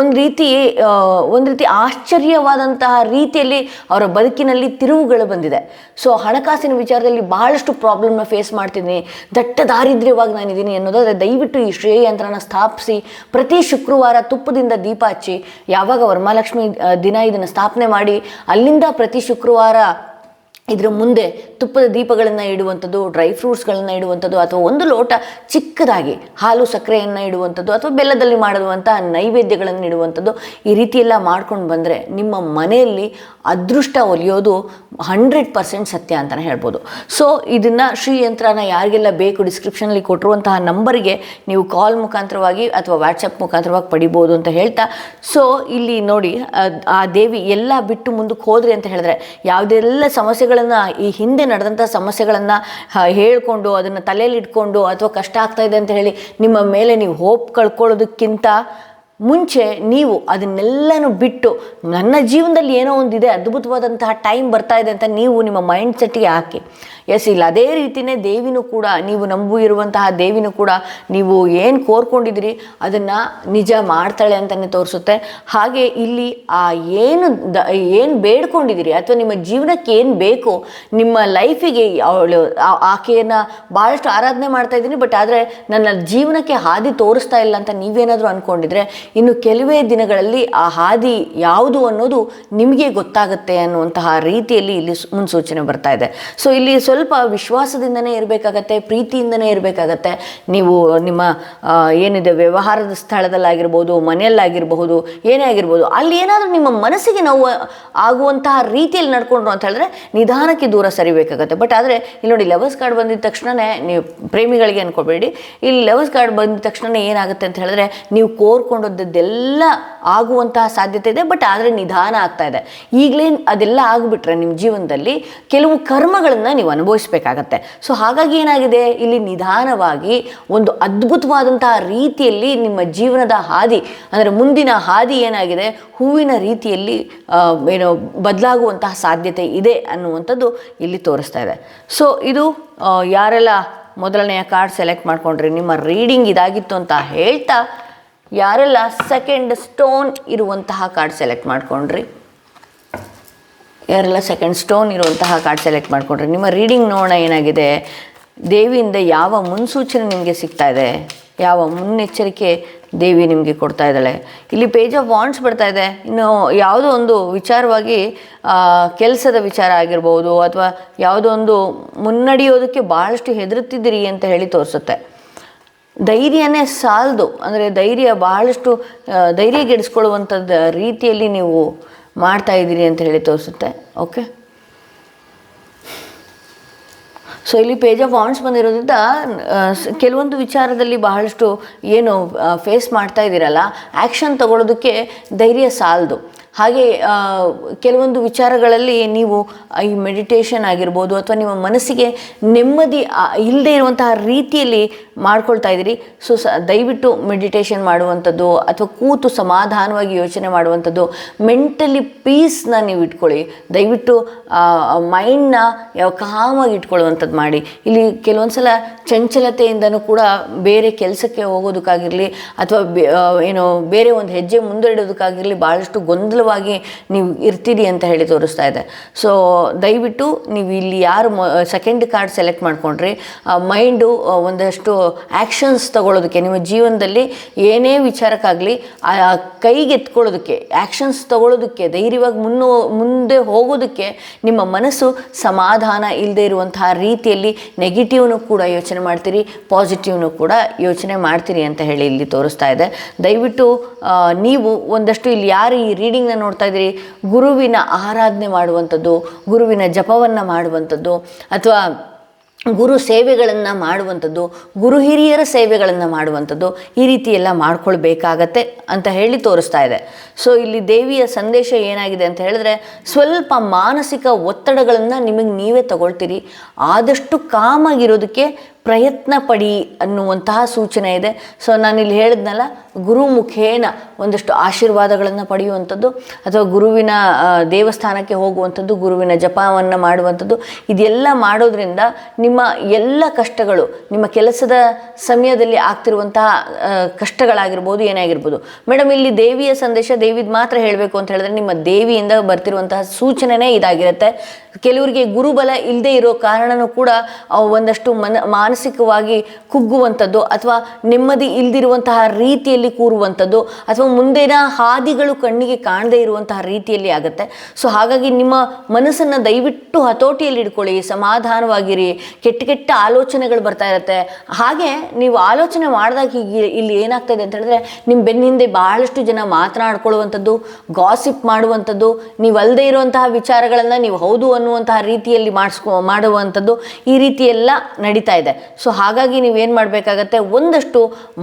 [SPEAKER 1] ಒಂದು ರೀತಿ ಆಶ್ಚರ್ಯವಾದಂತಹ ರೀತಿಯಲ್ಲಿ ಅವರ ಬದುಕಿನಲ್ಲಿ ತಿರುವುಗಳು ಬಂದಿದೆ. ಸೊ ಹಣಕಾಸಿನ ವಿಚಾರದಲ್ಲಿ ಬಹಳಷ್ಟು ಪ್ರಾಬ್ಲಮ್ನ ಫೇಸ್ ಮಾಡ್ತಿದ್ದೀನಿ, ದಟ್ಟ ದಾರಿದ್ರ್ಯವಾಗಿ ನಾನಿದ್ದೀನಿ ಅನ್ನೋದಾದರೆ ದಯವಿಟ್ಟು ಈ ಶ್ರೇಯ ಯಂತ್ರನ ಸ್ಥಾಪಿಸಿ ಪ್ರತಿ ಶುಕ್ರವಾರ ತುಪ್ಪದಿಂದ ದೀಪ ಹಚ್ಚಿ, ಯಾವಾಗ ವರಮಹಾಲಕ್ಷ್ಮಿ ದಿನ ಇದನ್ನು ಸ್ಥಾಪನೆ ಮಾಡಿ ಅಲ್ಲಿಂದ ಪ್ರತಿ ಶುಕ್ರವಾರ ಇದರ ಮುಂದೆ ತುಪ್ಪದ ದೀಪಗಳನ್ನು ಇಡುವಂಥದ್ದು, ಡ್ರೈ ಫ್ರೂಟ್ಸ್ಗಳನ್ನು ಇಡುವಂಥದ್ದು, ಅಥವಾ ಒಂದು ಲೋಟ ಚಿಕ್ಕದಾಗಿ ಹಾಲು ಸಕ್ಕರೆಯನ್ನು ಇಡುವಂಥದ್ದು, ಅಥವಾ ಬೆಲ್ಲದಲ್ಲಿ ಮಾಡುವಂಥ ನೈವೇದ್ಯಗಳನ್ನು ಇಡುವಂಥದ್ದು. ಈ ರೀತಿಯೆಲ್ಲ ಮಾಡ್ಕೊಂಡು ಬಂದರೆ ನಿಮ್ಮ ಮನೆಯಲ್ಲಿ ಅದೃಷ್ಟ ಒಲಿಯೋದು 100% ಸತ್ಯ ಅಂತಲೇ ಹೇಳ್ಬೋದು. ಸೊ ಇದನ್ನು ಶ್ರೀಯಂತ್ರನ ಯಾರಿಗೆಲ್ಲ ಬೇಕು ಡಿಸ್ಕ್ರಿಪ್ಷನಲ್ಲಿ ಕೊಟ್ಟಿರುವಂತಹ ನಂಬರಿಗೆ ನೀವು ಕಾಲ್ ಮುಖಾಂತರವಾಗಿ ಅಥವಾ ವಾಟ್ಸಪ್ ಮುಖಾಂತರವಾಗಿ ಪಡಿಬೋದು ಅಂತ ಹೇಳ್ತಾ, ಸೊ ಇಲ್ಲಿ ನೋಡಿ ಆ ದೇವಿ ಎಲ್ಲ ಬಿಟ್ಟು ಮುಂದಕ್ಕೆ ಹೋದ್ರಿ ಅಂತ ಹೇಳಿದ್ರೆ ಯಾವುದೆಲ್ಲ ಸಮಸ್ಯೆಗಳನ್ನು ಈ ಹಿಂದೆ ನಡೆದಂಥ ಸಮಸ್ಯೆಗಳನ್ನು ಹೇಳ್ಕೊಂಡು ಅದನ್ನು ತಲೆಯಲ್ಲಿ ಇಟ್ಕೊಂಡು ಅಥವಾ ಕಷ್ಟ ಆಗ್ತಾಯಿದೆ ಅಂತ ಹೇಳಿ ನಿಮ್ಮ ಮೇಲೆ ನೀವು ಹೋಪ್ ಕಳ್ಕೊಳ್ಳೋದಕ್ಕಿಂತ ಮುಂಚೆ ನೀವು ಅದನ್ನೆಲ್ಲನೂ ಬಿಟ್ಟು ನನ್ನ ಜೀವನದಲ್ಲಿ ಏನೋ ಒಂದಿದೆ, ಅದ್ಭುತವಾದಂತಹ ಟೈಮ್ ಬರ್ತಾ ಇದೆ ಅಂತ ನೀವು ನಿಮ್ಮ ಮೈಂಡ್ ಸೆಟ್ಗೆ ಹಾಕಿ. ಎಸ್, ಇಲ್ಲ ಅದೇ ರೀತಿಯೇ ದೇವಿನೂ ಕೂಡ, ನೀವು ನಂಬಿರುವಂತಹ ದೇವಿನೂ ಕೂಡ ನೀವು ಏನು ಕೋರ್ಕೊಂಡಿದ್ದೀರಿ ಅದನ್ನು ನಿಜ ಮಾಡ್ತಾಳೆ ಅಂತಲೇ ತೋರಿಸುತ್ತೆ. ಹಾಗೆ ಇಲ್ಲಿ ಏನು ಬೇಡ್ಕೊಂಡಿದ್ದೀರಿ ಅಥವಾ ನಿಮ್ಮ ಜೀವನಕ್ಕೆ ಏನು ಬೇಕು, ನಿಮ್ಮ ಲೈಫಿಗೆ ಆಕೆಯನ್ನು ಭಾಳಷ್ಟು ಆರಾಧನೆ ಮಾಡ್ತಾ ಇದ್ದೀನಿ, ಬಟ್ ಆದರೆ ನನ್ನ ಜೀವನಕ್ಕೆ ಹಾದಿ ತೋರಿಸ್ತಾ ಇಲ್ಲ ಅಂತ ನೀವೇನಾದರೂ ಅಂದ್ಕೊಂಡಿದ್ರೆ ಇನ್ನು ಕೆಲವೇ ದಿನಗಳಲ್ಲಿ ಆ ಹಾದಿ ಯಾವುದು ಅನ್ನೋದು ನಿಮಗೆ ಗೊತ್ತಾಗುತ್ತೆ ಅನ್ನುವಂತಹ ರೀತಿಯಲ್ಲಿ ಇಲ್ಲಿ ಮುನ್ಸೂಚನೆ ಬರ್ತಾ ಇದೆ. ಸೊ ಇಲ್ಲಿ ಸ್ವಲ್ಪ ವಿಶ್ವಾಸದಿಂದನೇ ಇರಬೇಕಾಗತ್ತೆ, ಪ್ರೀತಿಯಿಂದನೇ ಇರಬೇಕಾಗತ್ತೆ. ನೀವು ನಿಮ್ಮ ಏನಿದೆ ವ್ಯವಹಾರದ ಸ್ಥಳದಲ್ಲಾಗಿರ್ಬೋದು, ಮನೆಯಲ್ಲಾಗಿರಬಹುದು, ಏನೇ ಆಗಿರ್ಬೋದು, ಅಲ್ಲಿ ಏನಾದರೂ ನಿಮ್ಮ ಮನಸ್ಸಿಗೆ ನೋವು ಆಗುವಂತಹ ರೀತಿಯಲ್ಲಿ ನಡ್ಕೊಂಡ್ರು ಅಂತ ಹೇಳಿದ್ರೆ ನಿಧಾನಕ್ಕೆ ದೂರ ಸರಿಬೇಕಾಗತ್ತೆ. ಬಟ್ ಆದರೆ ಇಲ್ಲಿ ನೋಡಿ, ಲೆವರ್ಸ್ ಕಾರ್ಡ್ ಬಂದಿದ್ದ ತಕ್ಷಣವೇ ನೀವು ಪ್ರೇಮಿಗಳಿಗೆ ಅನ್ಕೋಬೇಡಿ. ಇಲ್ಲಿ ಲೆವರ್ಸ್ ಕಾರ್ಡ್ ಬಂದಿದ್ದ ತಕ್ಷಣ ಏನಾಗುತ್ತೆ ಅಂತ ಹೇಳಿದ್ರೆ ನೀವು ಕೋರ್ಕೊಂಡದ್ದೆಲ್ಲ ಆಗುವಂತಹ ಸಾಧ್ಯತೆ ಇದೆ, ಬಟ್ ಆದರೆ ನಿಧಾನ ಆಗ್ತಾ ಇದೆ. ಈಗಲೇ ಅದೆಲ್ಲ ಆಗಿಬಿಟ್ರೆ ನಿಮ್ಮ ಜೀವನದಲ್ಲಿ ಕೆಲವು ಕರ್ಮಗಳನ್ನು ನೀವು ಅನುಭವಿಸಬೇಕಾಗತ್ತೆ. ಸೊ ಹಾಗಾಗಿ ಏನಾಗಿದೆ, ಇಲ್ಲಿ ನಿಧಾನವಾಗಿ ಒಂದು ಅದ್ಭುತವಾದಂತಹ ರೀತಿಯಲ್ಲಿ ನಿಮ್ಮ ಜೀವನದ ಹಾದಿ, ಅಂದರೆ ಮುಂದಿನ ಹಾದಿ ಏನಾಗಿದೆ ಹೂವಿನ ರೀತಿಯಲ್ಲಿ ಬದಲಾಗುವಂತಹ ಸಾಧ್ಯತೆ ಇದೆ ಅನ್ನುವಂಥದ್ದು ಇಲ್ಲಿ ತೋರಿಸ್ತಾ ಇದೆ. ಸೊ ಇದು ಯಾರೆಲ್ಲ ಮೊದಲನೆಯ ಕಾರ್ಡ್ ಸೆಲೆಕ್ಟ್ ಮಾಡ್ಕೊಂಡ್ರಿ, ನಿಮ್ಮ ರೀಡಿಂಗ್ ಇದಾಗಿತ್ತು ಅಂತ ಹೇಳ್ತಾ, ಯಾರೆಲ್ಲ ಸೆಕೆಂಡ್ ಸ್ಟೋನ್ ಇರುವಂತಹ ಕಾರ್ಡ್ ಸೆಲೆಕ್ಟ್ ಮಾಡ್ಕೊಂಡ್ರಿ, ಯಾರೆಲ್ಲ ಸೆಕೆಂಡ್ ಸ್ಟೋನ್ ಇರುವಂತಹ ಕಾರ್ಡ್ ಸೆಲೆಕ್ಟ್ ಮಾಡ್ಕೊಂಡ್ರಿ, ನಿಮ್ಮ ರೀಡಿಂಗ್ ನೋಡೋಣ ಏನಾಗಿದೆ. ದೇವಿಯಿಂದ ಯಾವ ಮುನ್ಸೂಚನೆ ನಿಮಗೆ ಸಿಗ್ತಾ ಇದೆ, ಯಾವ ಮುನ್ನೆಚ್ಚರಿಕೆ ದೇವಿ ನಿಮಗೆ ಕೊಡ್ತಾ ಇದ್ದಾಳೆ. ಇಲ್ಲಿ ಪೇಜ್ ಆಫ್ ವಾಂಡ್ಸ್ ಬರ್ತಾ ಇದೆ. ಇನ್ನು ಯಾವುದೋ ಒಂದು ವಿಚಾರವಾಗಿ ಕೆಲಸದ ವಿಚಾರ ಆಗಿರ್ಬೋದು, ಅಥವಾ ಯಾವುದೋ ಒಂದು ಮುನ್ನಡೆಯೋದಕ್ಕೆ ಭಾಳಷ್ಟು ಹೆದರುತ್ತಿದ್ದೀರಿ ಅಂತ ಹೇಳಿ ತೋರಿಸುತ್ತೆ. ಧೈರ್ಯನೇ ಸಾಲದು, ಅಂದರೆ ಧೈರ್ಯ ಬಹಳಷ್ಟು ಧೈರ್ಯಗೆಡಿಸ್ಕೊಳ್ಳುವಂಥದ್ದು ರೀತಿಯಲ್ಲಿ ನೀವು ಮಾಡ್ತಾ ಇದ್ದೀರಿ ಅಂತ ಹೇಳಿ ತೋರಿಸುತ್ತೆ. ಓಕೆ, ಸೊ ಇಲ್ಲಿ ಪೇಜ್ ಆಫ್ ವಾಂಡ್ಸ್ ಬಂದಿರೋದ್ರಿಂದ ಕೆಲವೊಂದು ವಿಚಾರದಲ್ಲಿ ಬಹಳಷ್ಟು ಏನು ಫೇಸ್ ಮಾಡ್ತಾ ಇದ್ದೀರಲ್ಲ, ಆ್ಯಕ್ಷನ್ ತಗೊಳ್ಳೋದಕ್ಕೆ ಧೈರ್ಯ ಸಾಲದು. ಹಾಗೆ ಕೆಲವೊಂದು ವಿಚಾರಗಳಲ್ಲಿ ನೀವು ಈ ಮೆಡಿಟೇಷನ್ ಆಗಿರ್ಬೋದು ಅಥವಾ ನಿಮ್ಮ ಮನಸ್ಸಿಗೆ ನೆಮ್ಮದಿ ಇಲ್ಲದೆ ಇರುವಂತಹ ರೀತಿಯಲ್ಲಿ ಮಾಡ್ಕೊಳ್ತಾ ಇದ್ದೀರಿ. ಸೊ ದಯವಿಟ್ಟು ಮೆಡಿಟೇಷನ್ ಮಾಡುವಂಥದ್ದು ಅಥವಾ ಕೂತು ಸಮಾಧಾನವಾಗಿ ಯೋಚನೆ ಮಾಡುವಂಥದ್ದು, ಮೆಂಟಲಿ ಪೀಸ್ನ ನೀವು ಇಟ್ಕೊಳ್ಳಿ. ದಯವಿಟ್ಟು ಮೈಂಡ್ನ ಕಾಮಾಗಿ ಇಟ್ಕೊಳ್ಳುವಂಥದ್ದು ಮಾಡಿ. ಇಲ್ಲಿ ಕೆಲವೊಂದು ಸಲ ಚಂಚಲತೆಯಿಂದನೂ ಕೂಡ ಬೇರೆ ಕೆಲಸಕ್ಕೆ ಹೋಗೋದಕ್ಕಾಗಿರಲಿ ಅಥವಾ ಬೇರೆ ಒಂದು ಹೆಜ್ಜೆ ಮುಂದೆ ಇಡೋದಕ್ಕಾಗಿರಲಿ ಭಾಳಷ್ಟು ಗೊಂದಲವಾಗಿ ನೀವು ಇರ್ತೀರಿ ಅಂತ ಹೇಳಿ ತೋರಿಸ್ತಾ ಇದೆ. ಸೊ ದಯವಿಟ್ಟು ನೀವು ಇಲ್ಲಿ ಯಾರು ಸೆಕೆಂಡ್ ಕಾರ್ಡ್ ಸೆಲೆಕ್ಟ್ ಮಾಡ್ಕೊಂಡ್ರಿ, ಮೈಂಡು ಒಂದಷ್ಟು ಆ್ಯಕ್ಷನ್ಸ್ ತಗೊಳ್ಳೋದಕ್ಕೆ, ನಿಮ್ಮ ಜೀವನದಲ್ಲಿ ಏನೇ ವಿಚಾರಕ್ಕಾಗಲಿ ಕೈಗೆ ಎತ್ಕೊಳ್ಳೋದಕ್ಕೆ, ಆ್ಯಕ್ಷನ್ಸ್ ತಗೊಳ್ಳೋದಕ್ಕೆ, ಧೈರ್ಯವಾಗಿ ಮುಂದೆ ಹೋಗೋದಕ್ಕೆ ನಿಮ್ಮ ಮನಸ್ಸು ಸಮಾಧಾನ ಇಲ್ಲದೆ ಇರುವಂತಹ ರೀತಿಯಲ್ಲಿ ನೆಗೆಟಿವ್ನು ಕೂಡ ಯೋಚನೆ ಮಾಡ್ತೀರಿ, ಪಾಸಿಟಿವ್ನು ಕೂಡ ಯೋಚನೆ ಮಾಡ್ತೀರಿ ಅಂತ ಹೇಳಿ ಇಲ್ಲಿ ತೋರಿಸ್ತಾ ಇದೆ. ದಯವಿಟ್ಟು ನೀವು ಒಂದಷ್ಟು ಇಲ್ಲಿ ಯಾರು ಈ ರೀಡಿಂಗ್ನ ನೋಡ್ತಾ ಇದ್ದೀರಿ, ಗುರುವಿನ ಆರಾಧನೆ ಮಾಡುವಂಥದ್ದು, ಗುರುವಿನ ಜಪವನ್ನು ಮಾಡುವಂಥದ್ದು ಅಥವಾ ಗುರು ಸೇವೆಗಳನ್ನು ಮಾಡುವಂಥದ್ದು, ಗುರು ಹಿರಿಯರ ಸೇವೆಗಳನ್ನು ಮಾಡುವಂಥದ್ದು, ಈ ರೀತಿ ಎಲ್ಲ ಮಾಡ್ಕೊಳ್ಬೇಕಾಗತ್ತೆ ಅಂತ ಹೇಳಿ ತೋರಿಸ್ತಾ ಇದೆ. ಸೊ ಇಲ್ಲಿ ದೇವಿಯ ಸಂದೇಶ ಏನಾಗಿದೆ ಅಂತ ಹೇಳಿದ್ರೆ, ಸ್ವಲ್ಪ ಮಾನಸಿಕ ಒತ್ತಡಗಳನ್ನು ನಿಮಗೆ ನೀವೇ ತಗೊಳ್ತೀರಿ, ಆದಷ್ಟು ಕಾಮಾಗಿರೋದಕ್ಕೆ ಪ್ರಯತ್ನ ಪಡಿ ಅನ್ನುವಂತಹ ಸೂಚನೆ ಇದೆ. ಸೊ ನಾನಿಲ್ಲಿ ಹೇಳಿದ್ನಲ್ಲ, ಗುರು ಮುಖೇನ ಒಂದಷ್ಟು ಆಶೀರ್ವಾದಗಳನ್ನು ಪಡೆಯುವಂಥದ್ದು ಅಥವಾ ಗುರುವಿನ ದೇವಸ್ಥಾನಕ್ಕೆ ಹೋಗುವಂಥದ್ದು, ಗುರುವಿನ ಜಪವನ್ನು ಮಾಡುವಂಥದ್ದು, ಇದೆಲ್ಲ ಮಾಡೋದ್ರಿಂದ ನಿಮ್ಮ ಎಲ್ಲ ಕಷ್ಟಗಳು, ನಿಮ್ಮ ಕೆಲಸದ ಸಮಯದಲ್ಲಿ ಆಗ್ತಿರುವಂತಹ ಕಷ್ಟಗಳಾಗಿರ್ಬೋದು, ಏನೇ ಆಗಿರ್ಬೋದು. ಮೇಡಮ್ ಇಲ್ಲಿ ದೇವಿಯ ಸಂದೇಶ ದೇವಿದು ಮಾತ್ರ ಹೇಳಬೇಕು ಅಂತ ಹೇಳಿದ್ರೆ, ನಿಮ್ಮ ದೇವಿಯಿಂದ ಬರ್ತಿರುವಂತಹ ಸೂಚನೆನೇ ಇದಾಗಿರುತ್ತೆ. ಕೆಲವರಿಗೆ ಗುರುಬಲ ಇಲ್ಲದೆ ಇರೋ ಕಾರಣನೂ ಕೂಡ ಒಂದಷ್ಟು ಮಾನಸಿಕವಾಗಿ ಕುಗ್ಗುವಂಥದ್ದು ಅಥವಾ ನೆಮ್ಮದಿ ಇಲ್ದಿರುವಂತಹ ರೀತಿಯಲ್ಲಿ ಕೂರುವಂಥದ್ದು ಅಥವಾ ಮುಂದಿನ ಹಾದಿಗಳು ಕಣ್ಣಿಗೆ ಕಾಣದೇ ಇರುವಂತಹ ರೀತಿಯಲ್ಲಿ ಆಗುತ್ತೆ. ಸೊ ಹಾಗಾಗಿ ನಿಮ್ಮ ಮನಸ್ಸನ್ನು ದಯವಿಟ್ಟು ಹತೋಟಿಯಲ್ಲಿ ಇಟ್ಕೊಳ್ಳಿ, ಸಮಾಧಾನವಾಗಿರಿ. ಕೆಟ್ಟ ಆಲೋಚನೆಗಳು ಬರ್ತಾ ಇರುತ್ತೆ. ಹಾಗೆ ನೀವು ಆಲೋಚನೆ ಮಾಡಿದಾಗ ಇಲ್ಲಿ ಏನಾಗ್ತದೆ ಅಂತ ಹೇಳಿದ್ರೆ, ನಿಮ್ಮ ಬೆನ್ನಿಂದೆ ಭಾಳಷ್ಟು ಜನ ಮಾತನಾಡ್ಕೊಳ್ಳುವಂಥದ್ದು, ಗಾಸಿಪ್ ಮಾಡುವಂಥದ್ದು, ನೀವು ಅಲ್ಲದೆ ಇರುವಂತಹ ವಿಚಾರಗಳನ್ನು ನೀವು ಹೌದು ಅನ್ನುವಂತಹ ರೀತಿಯಲ್ಲಿ ಮಾಡುವಂಥದ್ದು, ಈ ರೀತಿ ಎಲ್ಲ ನಡೀತಾ ಇದೆ. ಸೊ ಹಾಗಾಗಿ ನೀವೇನು ಮಾಡಬೇಕಾಗತ್ತೆ, ಒಂದಷ್ಟು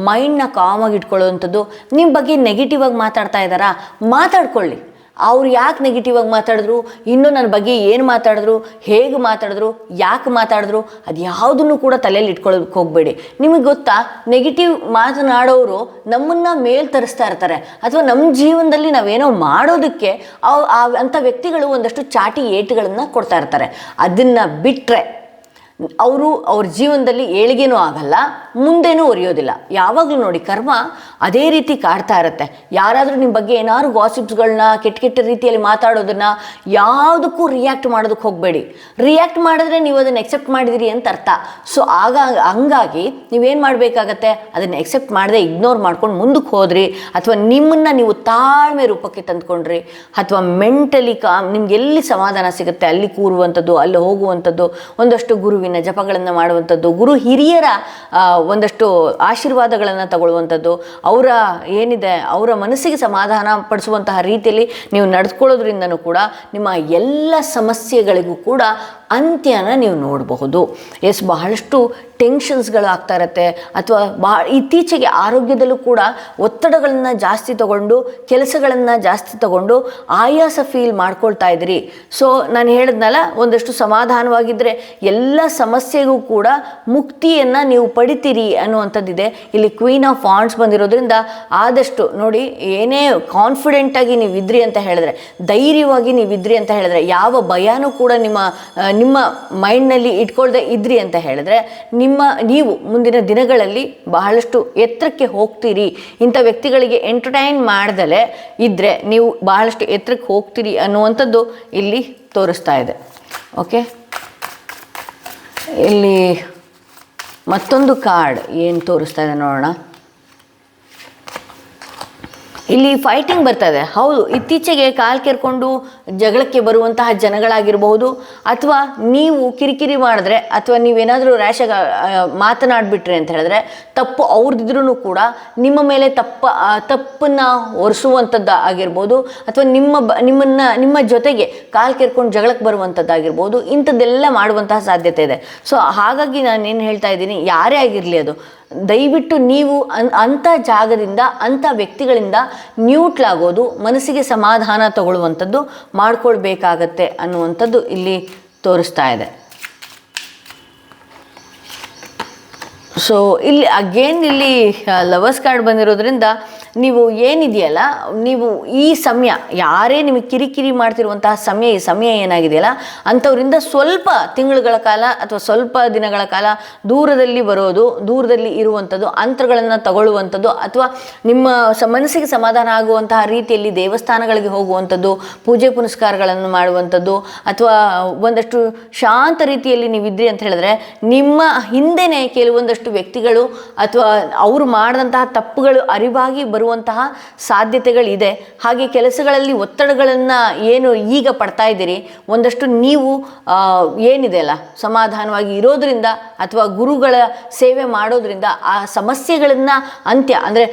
[SPEAKER 1] ಮೈಂಡ್ನ ಕಾಮಾಗಿ ಇಟ್ಕೊಳ್ಳುವಂಥದ್ದು. ನಿಮ್ಮ ಬಗ್ಗೆ ನೆಗೆಟಿವ್ ಆಗಿ ಮಾತಾಡ್ತಾ ಇದ್ದಾರಾ, ಮಾತಾಡ್ಕೊಳ್ಳಿ. ಅವ್ರು ಯಾಕೆ ನೆಗೆಟಿವ್ ಆಗಿ ಮಾತಾಡಿದ್ರು, ಇನ್ನೂ ನನ್ನ ಬಗ್ಗೆ ಏನು ಮಾತಾಡಿದ್ರು, ಹೇಗೆ ಮಾತಾಡಿದ್ರು, ಯಾಕೆ ಮಾತಾಡಿದ್ರು, ಅದು ಯಾವುದನ್ನು ಕೂಡ ತಲೆಯಲ್ಲಿ ಇಟ್ಕೊಳ್ಳೋದಕ್ಕೆ ಹೋಗಬೇಡಿ. ನಿಮಗೆ ಗೊತ್ತಾ, ನೆಗೆಟಿವ್ ಮಾತನಾಡೋರು ನಮ್ಮನ್ನು ಮೇಲ್ ತರಿಸ್ತಾ ಇರ್ತಾರೆ ಅಥವಾ ನಮ್ಮ ಜೀವನದಲ್ಲಿ ನಾವೇನೋ ಮಾಡೋದಕ್ಕೆ ಅಂಥ ವ್ಯಕ್ತಿಗಳು ಒಂದಷ್ಟು ಚಾಟಿ ಏಟುಗಳನ್ನು ಕೊಡ್ತಾ ಇರ್ತಾರೆ. ಅದನ್ನು ಬಿಟ್ಟರೆ ಅವ್ರ ಜೀವನದಲ್ಲಿ ಏಳಿಗೆನೂ ಆಗಲ್ಲ, ಮುಂದೇನೂ ಒರೆಯೋದಿಲ್ಲ. ಯಾವಾಗಲೂ ನೋಡಿ, ಕರ್ಮ ಅದೇ ರೀತಿ ಕಾಡ್ತಾ ಇರುತ್ತೆ. ಯಾರಾದರೂ ನಿಮ್ಮ ಬಗ್ಗೆ ಏನಾದ್ರು ಗಾಸಿಪ್ಸ್ಗಳನ್ನ ಕೆಟ್ಟ ರೀತಿಯಲ್ಲಿ ಮಾತಾಡೋದನ್ನು ಯಾವುದಕ್ಕೂ ರಿಯಾಕ್ಟ್ ಮಾಡೋದಕ್ಕೆ ಹೋಗಬೇಡಿ. ರಿಯಾಕ್ಟ್ ಮಾಡಿದ್ರೆ ನೀವು ಅದನ್ನು ಎಕ್ಸೆಪ್ಟ್ ಮಾಡಿದಿರಿ ಅಂತ ಅರ್ಥ. ಸೊ ಹಂಗಾಗಿ ನೀವೇನು ಮಾಡಬೇಕಾಗತ್ತೆ, ಅದನ್ನು ಎಕ್ಸೆಪ್ಟ್ ಮಾಡದೆ ಇಗ್ನೋರ್ ಮಾಡ್ಕೊಂಡು ಮುಂದಕ್ಕೆ ಹೋದ್ರಿ ಅಥವಾ ನಿಮ್ಮನ್ನು ನೀವು ತಾಳ್ಮೆ ರೂಪಕ್ಕೆ ತಂದುಕೊಂಡ್ರಿ ಅಥವಾ ಮೆಂಟಲಿ ನಿಮ್ಗೆ ಎಲ್ಲಿ ಸಮಾಧಾನ ಸಿಗುತ್ತೆ ಅಲ್ಲಿ ಕೂರುವಂಥದ್ದು, ಅಲ್ಲಿ ಹೋಗುವಂಥದ್ದು, ಒಂದಷ್ಟು ಗುರುವಿನ ಜಪಗಳನ್ನು ಮಾಡುವಂಥದ್ದು, ಗುರು ಹಿರಿಯರ ಒಂದಷ್ಟು ಆಶೀರ್ವಾದಗಳನ್ನು ತಗೊಳ್ಳುವಂಥದ್ದು, ಅವರ ಮನಸ್ಸಿಗೆ ಸಮಾಧಾನ ಪಡಿಸುವಂತಹ ರೀತಿಯಲ್ಲಿ ನೀವು ನಡೆದುಕೊಳ್ಳೋದ್ರಿಂದನೂ ಕೂಡ ನಿಮ್ಮ ಎಲ್ಲ ಸಮಸ್ಯೆಗಳಿಗೂ ಕೂಡ ಅಂತ್ಯನ ನೀವು ನೋಡಬಹುದು. ಬಹಳಷ್ಟು ಟೆನ್ಷನ್ಸ್ಗಳು ಆಗ್ತಾ ಇರುತ್ತೆ ಅಥವಾ ಇತ್ತೀಚೆಗೆ ಆರೋಗ್ಯದಲ್ಲೂ ಕೂಡ ಒತ್ತಡಗಳನ್ನು ಜಾಸ್ತಿ ತಗೊಂಡು, ಕೆಲಸಗಳನ್ನು ಜಾಸ್ತಿ ತಗೊಂಡು ಆಯಾಸ ಫೀಲ್ ಮಾಡ್ಕೊಳ್ತಾ ಇದ್ದೀರಿ. ಸೊ ನಾನು ಹೇಳಿದ್ನಲ್ಲ, ಒಂದಷ್ಟು ಸಮಾಧಾನವಾಗಿದ್ದರೆ ಎಲ್ಲ ಸಮಸ್ಯೆಗೂ ಕೂಡ ಮುಕ್ತಿಯನ್ನು ನೀವು ಪಡಿತೀರಿ ಅನ್ನುವಂಥದ್ದಿದೆ. ಇಲ್ಲಿ ಕ್ವೀನ್ ಆಫ್ ವಾಂಡ್ಸ್ ಬಂದಿರೋದ್ರಿಂದ ಆದಷ್ಟು ನೋಡಿ, ಏನೇ ಕಾನ್ಫಿಡೆಂಟಾಗಿ ನೀವು ಇದ್ರಿ ಅಂತ ಹೇಳಿದ್ರೆ, ಧೈರ್ಯವಾಗಿ ನೀವು ಇದ್ರಿ ಅಂತ ಹೇಳಿದ್ರೆ, ಯಾವ ಭಯನೂ ಕೂಡ ನಿಮ್ಮ ಮೈಂಡ್ನಲ್ಲಿ ಇಟ್ಕೊಳ್ದೆ ಇದ್ರಿ ಅಂತ ಹೇಳಿದ್ರೆ, ನೀವು ಮುಂದಿನ ದಿನಗಳಲ್ಲಿ ಬಹಳಷ್ಟು ಎತ್ತರಕ್ಕೆ ಹೋಗ್ತೀರಿ. ಇಂಥ ವ್ಯಕ್ತಿಗಳಿಗೆ ಎಂಟರ್ಟೈನ್ ಮಾಡ್ದಲೇ ಇದ್ದರೆ ನೀವು ಬಹಳಷ್ಟು ಎತ್ತರಕ್ಕೆ ಹೋಗ್ತೀರಿ ಅನ್ನುವಂಥದ್ದು ಇಲ್ಲಿ ತೋರಿಸ್ತಾ ಇದೆ. ಓಕೆ, ಇಲ್ಲಿ ಮತ್ತೊಂದು ಕಾರ್ಡ್ ಏನು ತೋರಿಸ್ತಾ ಇದೆ ನೋಡೋಣ. ಇಲ್ಲಿ ಫೈಟಿಂಗ್ ಬರ್ತದೆ. ಹೌದು, ಇತ್ತೀಚೆಗೆ ಕಾಲು ಕೆರ್ಕೊಂಡು ಜಗಳಕ್ಕೆ ಬರುವಂತಹ ಜನಗಳಾಗಿರಬಹುದು, ಅಥವಾ ನೀವು ಕಿರಿಕಿರಿ ಮಾಡಿದ್ರೆ ಅಥವಾ ನೀವೇನಾದರೂ ರ್ಯಾಶಾಗಿ ಮಾತನಾಡಿಬಿಟ್ರಿ ಅಂತ ಹೇಳಿದ್ರೆ ತಪ್ಪು ಅವ್ರದ್ದಿದ್ರೂ ಕೂಡ ನಿಮ್ಮ ಮೇಲೆ ತಪ್ಪನ್ನು ಹೊರಿಸುವಂಥದ್ದು ಆಗಿರ್ಬೋದು, ಅಥವಾ ನಿಮ್ಮ ಜೊತೆಗೆ ಕಾಲು ಕೆರ್ಕೊಂಡು ಜಗಳಕ್ಕೆ ಬರುವಂಥದ್ದಾಗಿರ್ಬೋದು. ಇಂಥದ್ದೆಲ್ಲ ಮಾಡುವಂತಹ ಸಾಧ್ಯತೆ ಇದೆ. ಸೊ ಹಾಗಾಗಿ ನಾನು ಏನು ಹೇಳ್ತಾ ಇದ್ದೀನಿ, ಯಾರೇ ಆಗಿರಲಿ ಅದು, ದಯವಿಟ್ಟು ನೀವು ಅಂಥ ಜಾಗದಿಂದ ಅಂಥ ವ್ಯಕ್ತಿಗಳಿಂದ ನ್ಯೂಟ್ಲಾಗೋದು, ಮನಸ್ಸಿಗೆ ಸಮಾಧಾನ ತಗೊಳ್ಳುವಂಥದ್ದು ಮಾಡ್ಕೊಳ್ಬೇಕಾಗತ್ತೆ ಅನ್ನುವಂಥದ್ದು ಇಲ್ಲಿ ತೋರಿಸ್ತಾ ಇದೆ. ಸೊ ಇಲ್ಲಿ ಅಗೇನ್ ಇಲ್ಲಿ ಲವರ್ಸ್ ಕಾರ್ಡ್ ಬಂದಿರೋದ್ರಿಂದ ನೀವು ಏನಿದೆಯಲ್ಲ, ನೀವು ಈ ಸಮಯ ಯಾರೇ ನಿಮಗೆ ಕಿರಿಕಿರಿ ಮಾಡ್ತಿರುವಂತಹ ಈ ಸಮಯ ಏನಾಗಿದೆಯಲ್ಲ, ಅಂಥವರಿಂದ ಸ್ವಲ್ಪ ತಿಂಗಳುಗಳ ಕಾಲ ಅಥವಾ ಸ್ವಲ್ಪ ದಿನಗಳ ಕಾಲ ದೂರದಲ್ಲಿ ಬರೋದು, ದೂರದಲ್ಲಿ ಇರುವಂಥದ್ದು, ಅಂತರಗಳನ್ನು ತಗೊಳ್ಳುವಂಥದ್ದು, ಅಥವಾ ನಿಮ್ಮ ಮನಸ್ಸಿಗೆ ಸಮಾಧಾನ ಆಗುವಂತಹ ರೀತಿಯಲ್ಲಿ ದೇವಸ್ಥಾನಗಳಿಗೆ ಹೋಗುವಂಥದ್ದು, ಪೂಜೆ ಪುನಸ್ಕಾರಗಳನ್ನು ಮಾಡುವಂಥದ್ದು, ಅಥವಾ ಒಂದಷ್ಟು ಶಾಂತ ರೀತಿಯಲ್ಲಿ ನೀವಿದ್ರಿ ಅಂತ ಹೇಳಿದ್ರೆ ನಿಮ್ಮ ಹಿಂದೆನೇ ಕೆಲವೊಂದಷ್ಟು ವ್ಯಕ್ತಿಗಳು ಅಥವಾ ಅವರು ಮಾಡಿದಂತಹ ತಪ್ಪುಗಳು ಅರಿವಾಗಿ ಬರುವಂತಹ ಸಾಧ್ಯತೆಗಳಿದೆ. ಹಾಗೆ ಕೆಲಸಗಳಲ್ಲಿ ಒತ್ತಡಗಳನ್ನು ಏನು ಈಗ ಪಡ್ತಾ ಇದ್ದೀರಿ, ಒಂದಷ್ಟು ನೀವು ಏನಿದೆಯಲ್ಲ ಸಮಾಧಾನವಾಗಿ ಇರೋದ್ರಿಂದ ಅಥವಾ ಗುರುಗಳ ಸೇವೆ ಮಾಡೋದ್ರಿಂದ ಆ ಸಮಸ್ಯೆಗಳನ್ನು ಅಂತ್ಯ, ಅಂದರೆ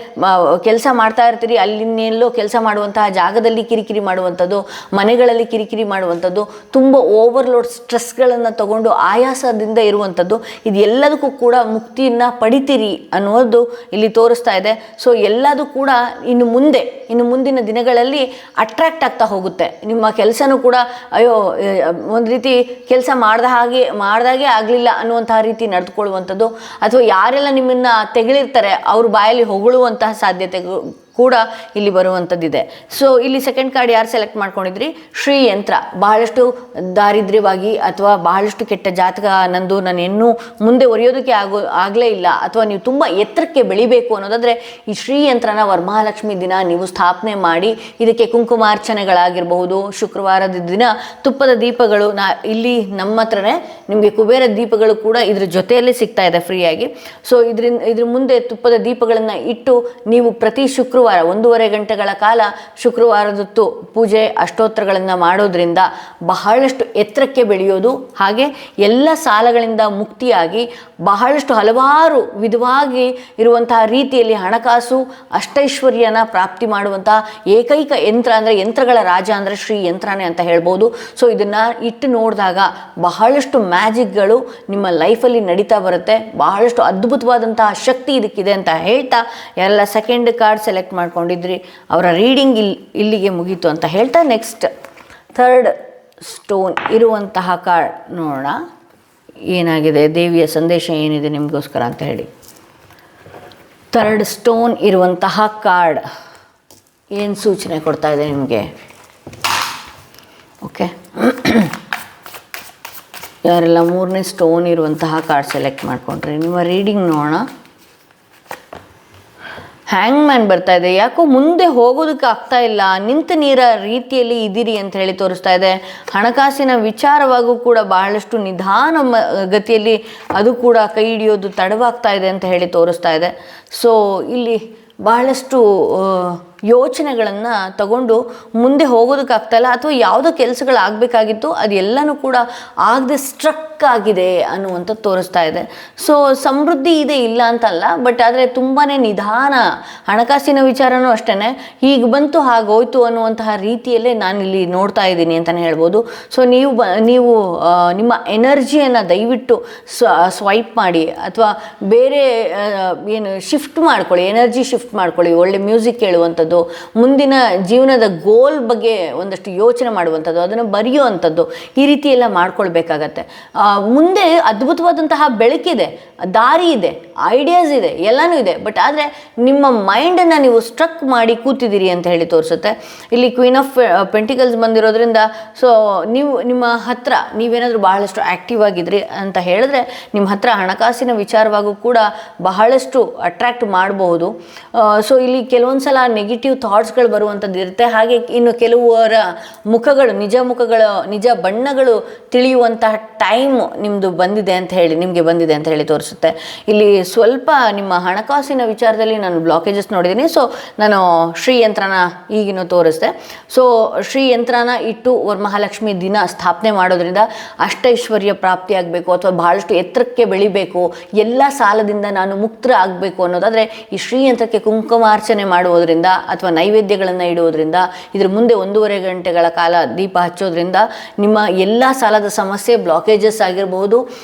[SPEAKER 1] ಕೆಲಸ ಮಾಡ್ತಾ ಇರ್ತೀರಿ, ಅಲ್ಲಿನ್ನೆಲ್ಲೋ ಕೆಲಸ ಮಾಡುವಂತಹ ಜಾಗದಲ್ಲಿ ಕಿರಿಕಿರಿ ಮಾಡುವಂಥದ್ದು, ಮನೆಗಳಲ್ಲಿ ಕಿರಿಕಿರಿ ಮಾಡುವಂಥದ್ದು, ತುಂಬ ಓವರ್ಲೋಡ್ ಸ್ಟ್ರೆಸ್ಗಳನ್ನು ತಗೊಂಡು ಆಯಾಸದಿಂದ ಇರುವಂಥದ್ದು, ಇದೆಲ್ಲದಕ್ಕೂ ಕೂಡ ಮುಕ್ತಿಯನ್ನು ಪಡಿತೀರಿ ಅನ್ನೋದು ಇಲ್ಲಿ ತೋರಿಸ್ತಾ ಇದೆ. ಸೊ ಎಲ್ಲದೂ ಕೂಡ ಇನ್ನು ಮುಂದಿನ ದಿನಗಳಲ್ಲಿ ಅಟ್ರಾಕ್ಟ್ ಆಗ್ತಾ ಹೋಗುತ್ತೆ. ನಿಮ್ಮ ಕೆಲಸನೂ ಕೂಡ ಅಯ್ಯೋ ಒಂದು ರೀತಿ ಕೆಲಸ ಮಾಡ್ದಾಗೆ ಆಗಲಿಲ್ಲ ಅನ್ನುವಂತಹ ರೀತಿ ನಡೆದುಕೊಳ್ಳುವಂಥದ್ದು, ಅಥವಾ ಯಾರೆಲ್ಲ ನಿಮ್ಮನ್ನು ತೆಗಳಿರ್ತಾರೆ ಅವ್ರ ಬಾಯಲ್ಲಿ ಹೊಗಳುವಂತಹ ಸಾಧ್ಯತೆ ಕೂಡ ಇಲ್ಲಿ ಬರುವಂಥದ್ದಿದೆ. ಸೊ ಇಲ್ಲಿ ಸೆಕೆಂಡ್ ಕಾರ್ಡ್ ಯಾರು ಸೆಲೆಕ್ಟ್ ಮಾಡ್ಕೊಂಡಿದ್ರಿ, ಶ್ರೀ ಯಂತ್ರ. ಬಹಳಷ್ಟು ದಾರಿದ್ರ್ಯವಾಗಿ ಅಥವಾ ಬಹಳಷ್ಟು ಕೆಟ್ಟ ಜಾತಕ ನಂದು, ನಾನು ಇನ್ನೂ ಮುಂದೆ ಒರೆಯೋದಕ್ಕೆ ಆಗಲೇ ಇಲ್ಲ, ಅಥವಾ ನೀವು ತುಂಬ ಎತ್ತರಕ್ಕೆ ಬೆಳಿಬೇಕು ಅನ್ನೋದಾದರೆ ಈ ಶ್ರೀ ಯಂತ್ರನ ವರಮಹಾಲಕ್ಷ್ಮಿ ದಿನ ನೀವು ಸ್ಥಾಪನೆ ಮಾಡಿ ಇದಕ್ಕೆ ಕುಂಕುಮಾರ್ಚನೆಗಳಾಗಿರಬಹುದು. ಶುಕ್ರವಾರದ ದಿನ ತುಪ್ಪದ ದೀಪಗಳು, ಇಲ್ಲಿ ನಮ್ಮ ಹತ್ರನೇ ನಿಮಗೆ ಕುಬೇರ ದೀಪಗಳು ಕೂಡ ಇದ್ರ ಜೊತೆಯಲ್ಲಿ ಸಿಗ್ತಾ ಇದೆ ಫ್ರೀಯಾಗಿ. ಸೊ ಇದ್ರ ಮುಂದೆ ತುಪ್ಪದ ದೀಪಗಳನ್ನು ಇಟ್ಟು ನೀವು ಪ್ರತಿ ಶುಕ್ರವಾರ 1.5 ಗಂಟೆಗಳ ಕಾಲ ಶುಕ್ರವಾರದೊತ್ತು ಪೂಜೆ ಅಷ್ಟೋತ್ತರಗಳನ್ನು ಮಾಡೋದ್ರಿಂದ ಬಹಳಷ್ಟು ಎತ್ತರಕ್ಕೆ ಬೆಳೆಯೋದು, ಹಾಗೆ ಎಲ್ಲ ಸಾಲಗಳಿಂದ ಮುಕ್ತಿಯಾಗಿ ಬಹಳಷ್ಟು ಹಲವಾರು ವಿಧವಾಗಿ ಇರುವಂತಹ ರೀತಿಯಲ್ಲಿ ಹಣಕಾಸು ಅಷ್ಟೈಶ್ವರ್ಯನ ಪ್ರಾಪ್ತಿ ಮಾಡುವಂತಹ ಏಕೈಕ ಯಂತ್ರ ಅಂದರೆ ಯಂತ್ರಗಳ ರಾಜ ಅಂದರೆ ಶ್ರೀ ಯಂತ್ರನೇ ಅಂತ ಹೇಳ್ಬೋದು. ಸೊ ಇದನ್ನು ಇಟ್ಟು ನೋಡಿದಾಗ ಬಹಳಷ್ಟು ಮ್ಯಾಜಿಕ್ಗಳು ನಿಮ್ಮ ಲೈಫಲ್ಲಿ ನಡೀತಾ ಬರುತ್ತೆ. ಬಹಳಷ್ಟು ಅದ್ಭುತವಾದಂತಹ ಶಕ್ತಿ ಇದಕ್ಕಿದೆ ಅಂತ ಹೇಳ್ತಾ ಎಲ್ಲ ಸೆಕೆಂಡ್ ಕಾರ್ಡ್ ಸೆಲೆಕ್ಟ್ ಮಾಡ್ಕೊಂಡಿದ್ರಿ, ಅವರ ರೀಡಿಂಗ್ ಇಲ್ಲಿಗೆ ಮುಗೀತು ಅಂತ ಹೇಳ್ತಾ ನೆಕ್ಸ್ಟ್ ಥರ್ಡ್ ಸ್ಟೋನ್ ಇರುವಂತಹ ಕಾರ್ಡ್ ನೋಡೋಣ ಏನಾಗಿದೆ, ದೇವಿಯ ಸಂದೇಶ ಏನಿದೆ ನಿಮಗೋಸ್ಕರ ಅಂತ ಹೇಳಿ. ಥರ್ಡ್ ಸ್ಟೋನ್ ಇರುವಂತಹ ಕಾರ್ಡ್ ಏನು ಸೂಚನೆ ಕೊಡ್ತಾ ಇದೆ ನಿಮಗೆ? ಓಕೆ, ಯಾರೆಲ್ಲ 3ನೇ ಸ್ಟೋನ್ ಇರುವಂತಹ ಕಾರ್ಡ್ ಸೆಲೆಕ್ಟ್ ಮಾಡ್ಕೊಂಡ್ರಿ, ನಿಮ್ಮ ರೀಡಿಂಗ್ ನೋಡೋಣ. ಹ್ಯಾಂಗ್ ಮ್ಯಾನ್ ಬರ್ತಾ ಇದೆ. ಯಾಕೋ ಮುಂದೆ ಹೋಗೋದಕ್ಕೆ ಆಗ್ತಾ ಇಲ್ಲ, ನಿಂತ ನೀರ ರೀತಿಯಲ್ಲಿ ಇದ್ದೀರಿ ಅಂತ ಹೇಳಿ ತೋರಿಸ್ತಾ ಇದೆ. ಹಣಕಾಸಿನ ವಿಚಾರವಾಗೂ ಕೂಡ ಬಹಳಷ್ಟು ನಿಧಾನ ಗತಿಯಲ್ಲಿ ಅದು ಕೂಡ ಕೈ ಹಿಡಿಯೋದು ತಡವಾಗ್ತಾ ಇದೆ ಅಂತ ಹೇಳಿ ತೋರಿಸ್ತಾ ಇದೆ. ಸೊ ಇಲ್ಲಿ ಬಹಳಷ್ಟು ಯೋಚನೆಗಳನ್ನು ತಗೊಂಡು ಮುಂದೆ ಹೋಗೋದಕ್ಕಾಗ್ತಾಯಿಲ್ಲ, ಅಥವಾ ಯಾವುದೋ ಕೆಲಸಗಳಾಗಬೇಕಾಗಿತ್ತು ಅದೆಲ್ಲನೂ ಕೂಡ ಆಗದೆ ಸ್ಟ್ರಕ್ ಆಗಿದೆ ಅನ್ನುವಂಥ ತೋರಿಸ್ತಾ ಇದೆ. ಸೊ ಸಮೃದ್ಧಿ ಇದೆ, ಇಲ್ಲ ಅಂತಲ್ಲ, ಬಟ್ ಆದರೆ ತುಂಬಾ ನಿಧಾನ. ಹಣಕಾಸಿನ ವಿಚಾರನೂ ಅಷ್ಟೇ, ಹೀಗೆ ಬಂತು ಹಾಗೋಯ್ತು ಅನ್ನುವಂತಹ ರೀತಿಯಲ್ಲೇ ನಾನಿಲ್ಲಿ ನೋಡ್ತಾ ಇದ್ದೀನಿ ಅಂತಲೇ ಹೇಳ್ಬೋದು. ಸೊ ನೀವು ನಿಮ್ಮ ಎನರ್ಜಿಯನ್ನು ದಯವಿಟ್ಟು ಸ್ವೈಪ್ ಮಾಡಿ, ಅಥವಾ ಬೇರೆ ಏನು ಶಿಫ್ಟ್ ಮಾಡ್ಕೊಳ್ಳಿ, ಎನರ್ಜಿ ಶಿಫ್ಟ್ ಮಾಡ್ಕೊಳ್ಳಿ. ಒಳ್ಳೆ ಮ್ಯೂಸಿಕ್ ಕೇಳುವಂಥದ್ದು, ಮುಂದಿನ ಜೀವನದ ಗೋಲ್ ಬಗ್ಗೆ ಒಂದಷ್ಟು ಯೋಚನೆ ಮಾಡುವಂಥದ್ದು, ಅದನ್ನು ಬರೆಯುವಂಥದ್ದು, ಈ ರೀತಿ ಎಲ್ಲ ಮಾಡ್ಕೊಳ್ಬೇಕಾಗತ್ತೆ. ಮುಂದೆ ಅದ್ಭುತವಾದಂತಹ ಬೆಳಕಿದೆ, ದಾರಿ ಇದೆ, ಐಡಿಯಾಸ್ ಇದೆ, ಎಲ್ಲನೂ ಇದೆ. ಬಟ್ ಆದರೆ ನಿಮ್ಮ ಮೈಂಡನ್ನು ನೀವು ಸ್ಟ್ರಕ್ ಮಾಡಿ ಕೂತಿದ್ದೀರಿ ಅಂತ ಹೇಳಿ ತೋರಿಸುತ್ತೆ. ಇಲ್ಲಿ ಕ್ವೀನ್ ಆಫ್ ಪೆಂಟಿಕಲ್ಸ್ ಬಂದಿರೋದ್ರಿಂದ ಸೊ ನಿಮ್ಮ ಹತ್ರ ನೀವೇನಾದರೂ ಬಹಳಷ್ಟು ಆ್ಯಕ್ಟಿವ್ ಆಗಿದ್ರಿ ಅಂತ ಹೇಳಿದ್ರೆ ನಿಮ್ಮ ಹತ್ರ ಹಣಕಾಸಿನ ವಿಚಾರವಾಗೂ ಕೂಡ ಬಹಳಷ್ಟು ಅಟ್ರ್ಯಾಕ್ಟ್ ಮಾಡಬಹುದು. ಸೊ ಇಲ್ಲಿ ಕೆಲವೊಂದು ಸಲ ನೆಗೆಟಿವ್ ಥಾಟ್ಸ್ಗಳು ಬರುವಂಥದ್ದು ಇರುತ್ತೆ. ಹಾಗೆ ಇನ್ನು ಕೆಲವರ ನಿಜ ಬಣ್ಣಗಳು ತಿಳಿಯುವಂತಹ ಟೈಮ್ ನಿಮಗೆ ಬಂದಿದೆ ಅಂತ ಹೇಳಿ ತೋರಿಸುತ್ತೆ. ಇಲ್ಲಿ ಸ್ವಲ್ಪ ನಿಮ್ಮ ಹಣಕಾಸಿನ ವಿಚಾರದಲ್ಲಿ ನಾನು ಬ್ಲಾಕೇಜಸ್ ನೋಡಿದ್ದೀನಿ. ಸೊ ನಾನು ಶ್ರೀ ಯಂತ್ರನ ಈಗಿನೂ ತೋರಿಸ್ದೆ. ಸೊ ಶ್ರೀ ಯಂತ್ರನ ಇಟ್ಟು ವರಮಹಾಲಕ್ಷ್ಮಿ ದಿನ ಸ್ಥಾಪನೆ ಮಾಡೋದ್ರಿಂದ ಅಷ್ಟೈಶ್ವರ್ಯ ಪ್ರಾಪ್ತಿಯಾಗಬೇಕು ಅಥವಾ ಬಹಳಷ್ಟು ಎತ್ತರಕ್ಕೆ ಬೆಳಿಬೇಕು, ಎಲ್ಲ ಸಾಲದಿಂದ ನಾನು ಮುಕ್ತರ ಆಗಬೇಕು ಅನ್ನೋದಾದರೆ ಈ ಶ್ರೀಯಂತ್ರಕ್ಕೆ ಕುಂಕುಮಾರ್ಚನೆ ಮಾಡುವುದರಿಂದ ಅಥವಾ ನೈವೇದ್ಯಗಳನ್ನು ಇಡುವುದರಿಂದ, ಇದ್ರ ಮುಂದೆ 1.5 ಗಂಟೆಗಳ ಕಾಲ ದೀಪ ಹಚ್ಚೋದ್ರಿಂದ ನಿಮ್ಮ ಎಲ್ಲ ಸಾಲದ ಸಮಸ್ಯೆ, ಬ್ಲಾಕೇಜಸ್ ಆಗಿರಬಹುದು,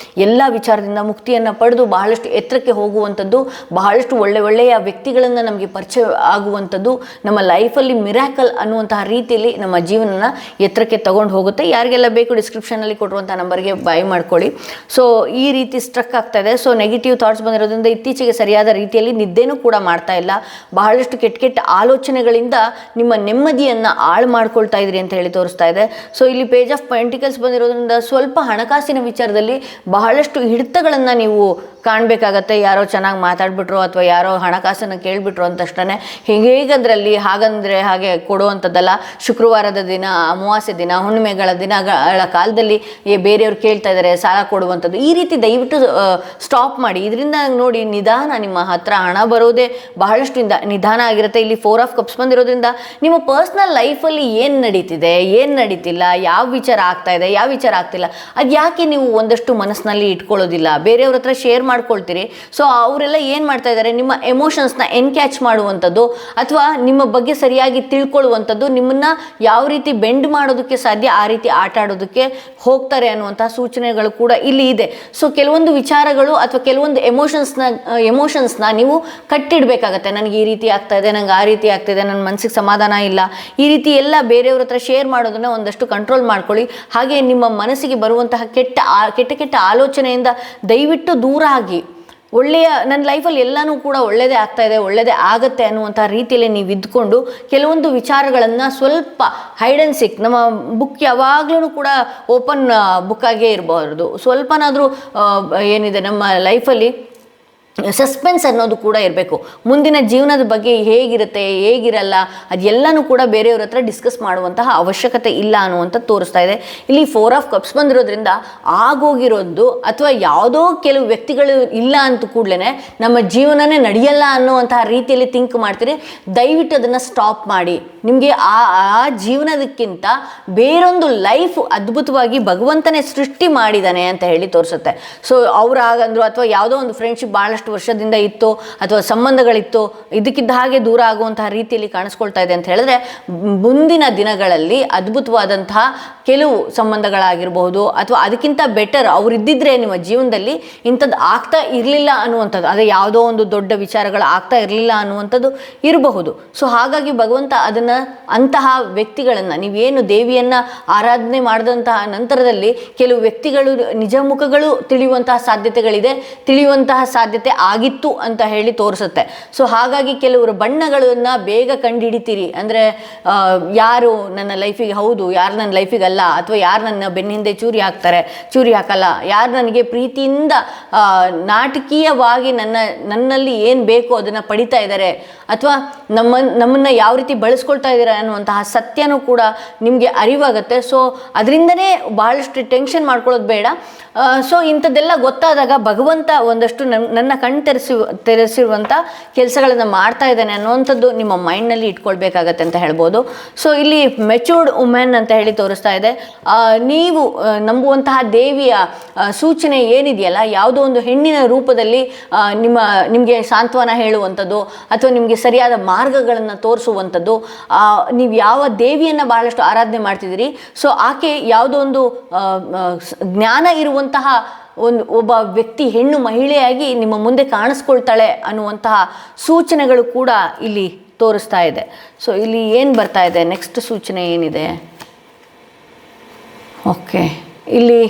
[SPEAKER 1] ಎಲ್ಲ ವಿಚಾರದಿಂದ ಮುಕ್ತಿಯನ್ನು ಪಡೆದು ಬಹಳಷ್ಟು ಎತ್ತರಕ್ಕೆ ಹೋಗುವಂಥದ್ದು, ಬಹಳಷ್ಟು ಒಳ್ಳೆಯ ವ್ಯಕ್ತಿಗಳನ್ನು ನಮಗೆ ಪರಿಚಯ ಆಗುವಂಥದ್ದು, ನಮ್ಮ ಲೈಫಲ್ಲಿ ಮಿರಾಕಲ್ ಅನ್ನುವಂತಹ ರೀತಿಯಲ್ಲಿ ನಮ್ಮ ಜೀವನನ ಎತ್ತರಕ್ಕೆ ತಗೊಂಡು ಹೋಗುತ್ತೆ. ಯಾರಿಗೆಲ್ಲ ಬೇಕು ಡಿಸ್ಕ್ರಿಪ್ಷನಲ್ಲಿ ಕೊಟ್ಟಿರುವಂಥ ನಂಬರ್ಗೆ ಬೈ ಮಾಡ್ಕೊಳ್ಳಿ. ಸೊ ಈ ರೀತಿ ಸ್ಟ್ರಕ್ ಆಗ್ತಾ ಇದೆ. ಸೊ ನೆಗೆಟಿವ್ ಥಾಟ್ಸ್ ಬಂದಿರೋದ್ರಿಂದ ಇತ್ತೀಚೆಗೆ ಸರಿಯಾದ ರೀತಿಯಲ್ಲಿ ನಿದ್ದೆನೂ ಕೂಡ ಮಾಡ್ತಾ ಇಲ್ಲ. ಬಹಳಷ್ಟು ಕೆಟ್ಟ ಆಲೋಚನೆಗಳಿಂದ ನಿಮ್ಮ ನೆಮ್ಮದಿಯನ್ನು ಹಾಳು ಮಾಡ್ಕೊಳ್ತಾ ಇದ್ರಿ ಅಂತ ಹೇಳಿ ತೋರಿಸ್ತಾ ಇದೆ. ಸೊ ಇಲ್ಲಿ ಪೇಜ್ ಆಫ್ ಪೆಂಟಿಕಲ್ಸ್ ಬಂದಿರೋದ್ರಿಂದ ಸ್ವಲ್ಪ ಹಣಕಾಸಿನ ವಿಚಾರದಲ್ಲಿ ಬಹಳಷ್ಟು ಹಿಡಿತಗಳನ್ನು ನೀವು ಕಾಣಬೇಕಾಗತ್ತೆ. ಯಾರೋ ಚೆನ್ನಾಗಿ ಮಾತಾಡ್ಬಿಟ್ರು ಅಥವಾ ಯಾರೋ ಹಣಕಾಸನ್ನು ಕೇಳಿಬಿಟ್ರು ಅಂತಷ್ಟೇ ಹೇಗಂದ್ರಲ್ಲಿ ಹಾಗಂದರೆ ಹಾಗೆ ಕೊಡುವಂಥದ್ದಲ್ಲ. ಶುಕ್ರವಾರದ ದಿನ, ಅಮಾವಾಸ್ಯೆ ದಿನ, ಹುಣ್ಣಿಮೆಗಳ ದಿನಗಳ ಕಾಲದಲ್ಲಿ ಬೇರೆಯವ್ರು ಕೇಳ್ತಾ ಇದ್ದಾರೆ ಸಾಲ ಕೊಡುವಂಥದ್ದು, ಈ ರೀತಿ ದಯವಿಟ್ಟು ಸ್ಟಾಪ್ ಮಾಡಿ. ಇದರಿಂದ ನೋಡಿ ನಿಧಾನ ನಿಮ್ಮ ಹತ್ರ ಹಣ ಬರೋದೇ ಬಹಳಷ್ಟು ನಿಧಾನ ಆಗಿರುತ್ತೆ. ಇಲ್ಲಿ 4 ಆಫ್ ಕಪ್ಸ್ ಬಂದಿರೋದ್ರಿಂದ ನಿಮ್ಮ ಪರ್ಸ್ನಲ್ ಲೈಫಲ್ಲಿ ಏನು ನಡೀತಿದೆ, ಏನು ನಡೀತಿಲ್ಲ, ಯಾವ ವಿಚಾರ ಆಗ್ತಾ ಇದೆ, ಯಾವ ವಿಚಾರ ಆಗ್ತಿಲ್ಲ, ಅದು ಯಾಕೆ ನೀವು ಒಂದಷ್ಟು ಮನಸ್ಸಿನಲ್ಲಿ ಇಟ್ಕೊಳ್ಳೋದಿಲ್ಲ, ಬೇರೆಯವ್ರ ಹತ್ರ ಶೇರ್ ಮಾಡ್ಕೊಳ್ತೀರಿ. ಸೊ ಅವರೆಲ್ಲ ಏನು ಮಾಡ್ತಾ ಇದ್ದಾರೆ, ನಿಮ್ಮ ಎಮೋಷನ್ಸ್ನ ಎನ್ಕ್ಯಾಚ್ ಮಾಡುವಂಥದ್ದು ಅಥವಾ ನಿಮ್ಮ ಬಗ್ಗೆ ಸರಿಯಾಗಿ ತಿಳ್ಕೊಳ್ಳುವಂಥದ್ದು, ನಿಮ್ಮನ್ನು ಯಾವ ರೀತಿ ಬೆಂಡ್ ಮಾಡೋದಕ್ಕೆ ಸಾಧ್ಯ ಆ ರೀತಿ ಆಟ ಆಡೋದಕ್ಕೆ ಹೋಗ್ತಾರೆ ಅನ್ನುವಂತಹ ಸೂಚನೆಗಳು ಕೂಡ ಇಲ್ಲಿ ಇದೆ. ಸೊ ಕೆಲವೊಂದು ವಿಚಾರಗಳು ಅಥವಾ ಕೆಲವೊಂದು ಎಮೋಷನ್ಸ್ನ ನೀವು ಕಟ್ಟಿಡಬೇಕಾಗತ್ತೆ. ನನಗೆ ಈ ರೀತಿ ಆಗ್ತಾ ಇದೆ, ನಂಗೆ ಆ ರೀತಿ ಆಗ್ತಾಯಿದೆ, ನನ್ನ ಮನಸ್ಸಿಗೆ ಸಮಾಧಾನ ಇಲ್ಲ, ಈ ರೀತಿ ಎಲ್ಲ ಬೇರೆಯವ್ರ ಹತ್ರ ಶೇರ್ ಮಾಡೋದನ್ನು ಒಂದಷ್ಟು ಕಂಟ್ರೋಲ್ ಮಾಡ್ಕೊಳ್ಳಿ. ಹಾಗೆ ನಿಮ್ಮ ಮನಸ್ಸಿಗೆ ಬರುವಂತಹ ಕೆಟ್ಟ ಆಲೋಚನೆಯಿಂದ ದಯವಿಟ್ಟು ದೂರ ಆಗಿ ನನ್ನ ಲೈಫಲ್ಲಿ ಎಲ್ಲನೂ ಕೂಡ ಒಳ್ಳೆಯದೇ ಆಗ್ತಾ ಇದೆ, ಒಳ್ಳೆಯದೇ ಆಗುತ್ತೆ ಅನ್ನುವಂಥ ರೀತಿಯಲ್ಲಿ ನೀವು ಇದ್ಕೊಂಡು ಕೆಲವೊಂದು ವಿಚಾರಗಳನ್ನು ಸ್ವಲ್ಪ ಹೈಡ್ ಆ್ಯಂಡ್ ಸಿಕ್, ನಮ್ಮ ಬುಕ್ ಯಾವಾಗಲೂ ಕೂಡ ಓಪನ್ ಬುಕ್ಕಾಗೇ ಇರಬಾರ್ದು. ಸ್ವಲ್ಪನಾದರೂ ಏನಿದೆ ನಮ್ಮ ಲೈಫಲ್ಲಿ ಸಸ್ಪೆನ್ಸ್ ಅನ್ನೋದು ಕೂಡ ಇರಬೇಕು. ಮುಂದಿನ ಜೀವನದ ಬಗ್ಗೆ ಹೇಗಿರಲ್ಲ ಅದೆಲ್ಲನೂ ಕೂಡ ಬೇರೆಯವ್ರ ಹತ್ರ ಡಿಸ್ಕಸ್ ಮಾಡುವಂತಹ ಅವಶ್ಯಕತೆ ಇಲ್ಲ ಅನ್ನುವಂಥದ್ದು ತೋರಿಸ್ತಾ ಇದೆ. ಇಲ್ಲಿ 4 ಆಫ್ ಕಪ್ಸ್ ಬಂದಿರೋದ್ರಿಂದ ಆಗೋಗಿರೋದು ಅಥವಾ ಯಾವುದೋ ಕೆಲವು ವ್ಯಕ್ತಿಗಳು ಇಲ್ಲ ಅಂತ ಕೂಡಲೇ ನಮ್ಮ ಜೀವನನೇ ನಡೆಯಲ್ಲ ಅನ್ನುವಂತಹ ರೀತಿಯಲ್ಲಿ ಥಿಂಕ್ ಮಾಡ್ತೀರಿ. ದಯವಿಟ್ಟು ಅದನ್ನು ಸ್ಟಾಪ್ ಮಾಡಿ. ನಿಮಗೆ ಆ ಜೀವನದಕ್ಕಿಂತ ಬೇರೊಂದು ಲೈಫ್ ಅದ್ಭುತವಾಗಿ ಭಗವಂತನೇ ಸೃಷ್ಟಿ ಮಾಡಿದ್ದಾನೆ ಅಂತ ಹೇಳಿ ತೋರಿಸುತ್ತೆ. ಸೊ ಅವ್ರು ಹಾಗಂದ್ರು ಅಥವಾ ಯಾವುದೋ ಒಂದು ಫ್ರೆಂಡ್ಶಿಪ್ ಭಾಳಷ್ಟು ವರ್ಷದಿಂದ ಇತ್ತು ಅಥವಾ ಸಂಬಂಧಗಳಿತ್ತು, ಇದಕ್ಕಿದ್ದ ಹಾಗೆ ದೂರ ಆಗುವಂತಹ ರೀತಿಯಲ್ಲಿ ಕಾಣಿಸ್ಕೊಳ್ತಾ ಇದೆ ಅಂತ ಹೇಳಿದ್ರೆ ಮುಂದಿನ ದಿನಗಳಲ್ಲಿ ಅದ್ಭುತವಾದಂತಹ ಕೆಲವು ಸಂಬಂಧಗಳಾಗಿರಬಹುದು ಅಥವಾ ಅದಕ್ಕಿಂತ ಬೆಟರ್ ಅವರಿದ್ದಿದ್ರೆ ನಿಮ್ಮ ಜೀವನದಲ್ಲಿ ಇಂಥದ್ದು ಆಗ್ತಾ ಇರಲಿಲ್ಲ ಅನ್ನುವಂಥದ್ದು, ಅದೇ ಯಾವುದೋ ಒಂದು ದೊಡ್ಡ ವಿಚಾರಗಳು ಆಗ್ತಾ ಇರಲಿಲ್ಲ ಅನ್ನುವಂಥದ್ದು ಇರಬಹುದು. ಸೊ ಹಾಗಾಗಿ ಭಗವಂತ ಅಂತಹ ವ್ಯಕ್ತಿಗಳನ್ನು, ನೀವೇನು ದೇವಿಯನ್ನು ಆರಾಧನೆ ಮಾಡಿದಂತಹ ನಂತರದಲ್ಲಿ ಕೆಲವು ವ್ಯಕ್ತಿಗಳು ನಿಜ ಮುಖಗಳು ತಿಳಿಯುವಂತಹ ಸಾಧ್ಯತೆ ಆಗಿತ್ತು ಅಂತ ಹೇಳಿ ತೋರಿಸುತ್ತೆ. ಸೊ ಹಾಗಾಗಿ ಕೆಲವರು ಬಣ್ಣಗಳನ್ನು ಬೇಗ ಕಂಡುಹಿಡಿತೀರಿ. ಅಂದರೆ ಯಾರು ನನ್ನ ಲೈಫಿಗೆ ಹೌದು, ಯಾರು ನನ್ನ ಲೈಫಿಗೆ ಅಲ್ಲ, ಅಥವಾ ಯಾರು ನನ್ನ ಬೆನ್ನ ಹಿಂದೆ ಚೂರಿ ಹಾಕಲ್ಲ, ಯಾರು ನನಗೆ ಪ್ರೀತಿಯಿಂದ ನಾಟಕೀಯವಾಗಿ ನನ್ನಲ್ಲಿ ಏನು ಬೇಕೋ ಅದನ್ನು ಪಡಿತಾ ಇದ್ದಾರೆ, ಅಥವಾ ನಮ್ಮನ್ನು ಯಾವ ರೀತಿ ಬಳಸ್ಕೊಳ್ತಾ ಇದ್ದಾರೆ ಅನ್ನುವಂತಹ ಸತ್ಯನೂ ಕೂಡ ನಿಮಗೆ ಅರಿವಾಗುತ್ತೆ. ಸೊ ಅದರಿಂದನೇ ಭಾಳಷ್ಟು ಟೆನ್ಷನ್ ಮಾಡ್ಕೊಳ್ಳೋದು ಬೇಡ. ಸೊ ಇಂಥದ್ದೆಲ್ಲ ಗೊತ್ತಾದಾಗ ಭಗವಂತ ಒಂದಷ್ಟು ನನ್ನ ಕಣ್ಣು ತೆರೆಸಿರುವಂಥ ಕೆಲಸಗಳನ್ನು ಮಾಡ್ತಾ ಇದ್ದಾನೆ ಅನ್ನುವಂಥದ್ದು ನಿಮ್ಮ ಮೈಂಡ್ನಲ್ಲಿ ಇಟ್ಕೊಳ್ಬೇಕಾಗತ್ತೆ ಅಂತ ಹೇಳ್ಬೋದು. ಸೊ ಇಲ್ಲಿ ಮೆಚೂರ್ಡ್ ವುಮೆನ್ ಅಂತ ಹೇಳಿ ತೋರಿಸ್ತಾ ಇದೆ. ನೀವು ನಂಬುವಂತಹ ದೇವಿಯ ಸೂಚನೆ ಏನಿದೆಯಲ್ಲ, ಯಾವುದೋ ಒಂದು ಹೆಣ್ಣಿನ ರೂಪದಲ್ಲಿ ನಿಮಗೆ ಸಾಂತ್ವನ ಹೇಳುವಂಥದ್ದು ಅಥವಾ ನಿಮಗೆ ಸರಿಯಾದ ಮಾರ್ಗಗಳನ್ನು ತೋರಿಸುವಂಥದ್ದು, ನೀವು ಯಾವ ದೇವಿಯನ್ನು ಬಹಳಷ್ಟು ಆರಾಧನೆ ಮಾಡ್ತಿದ್ದೀರಿ, ಸೊ ಆಕೆ ಯಾವುದೋ ಒಂದು ಜ್ಞಾನ ಇರುವಂತಹ ಒಬ್ಬ ವ್ಯಕ್ತಿ, ಹೆಣ್ಣು ಮಹಿಳೆಯಾಗಿ ನಿಮ್ಮ ಮುಂದೆ ಕಾಣಿಸ್ಕೊಳ್ತಾಳೆ ಅನ್ನುವಂತಹ ಸೂಚನೆಗಳು ಕೂಡ ಇಲ್ಲಿ ತೋರಿಸ್ತಾ ಇದೆ. ಸೊ ಇಲ್ಲಿ ಏನು ಬರ್ತಾ ಇದೆ, ನೆಕ್ಸ್ಟ್ ಸೂಚನೆ ಏನಿದೆ? ಓಕೆ, ಇಲ್ಲಿ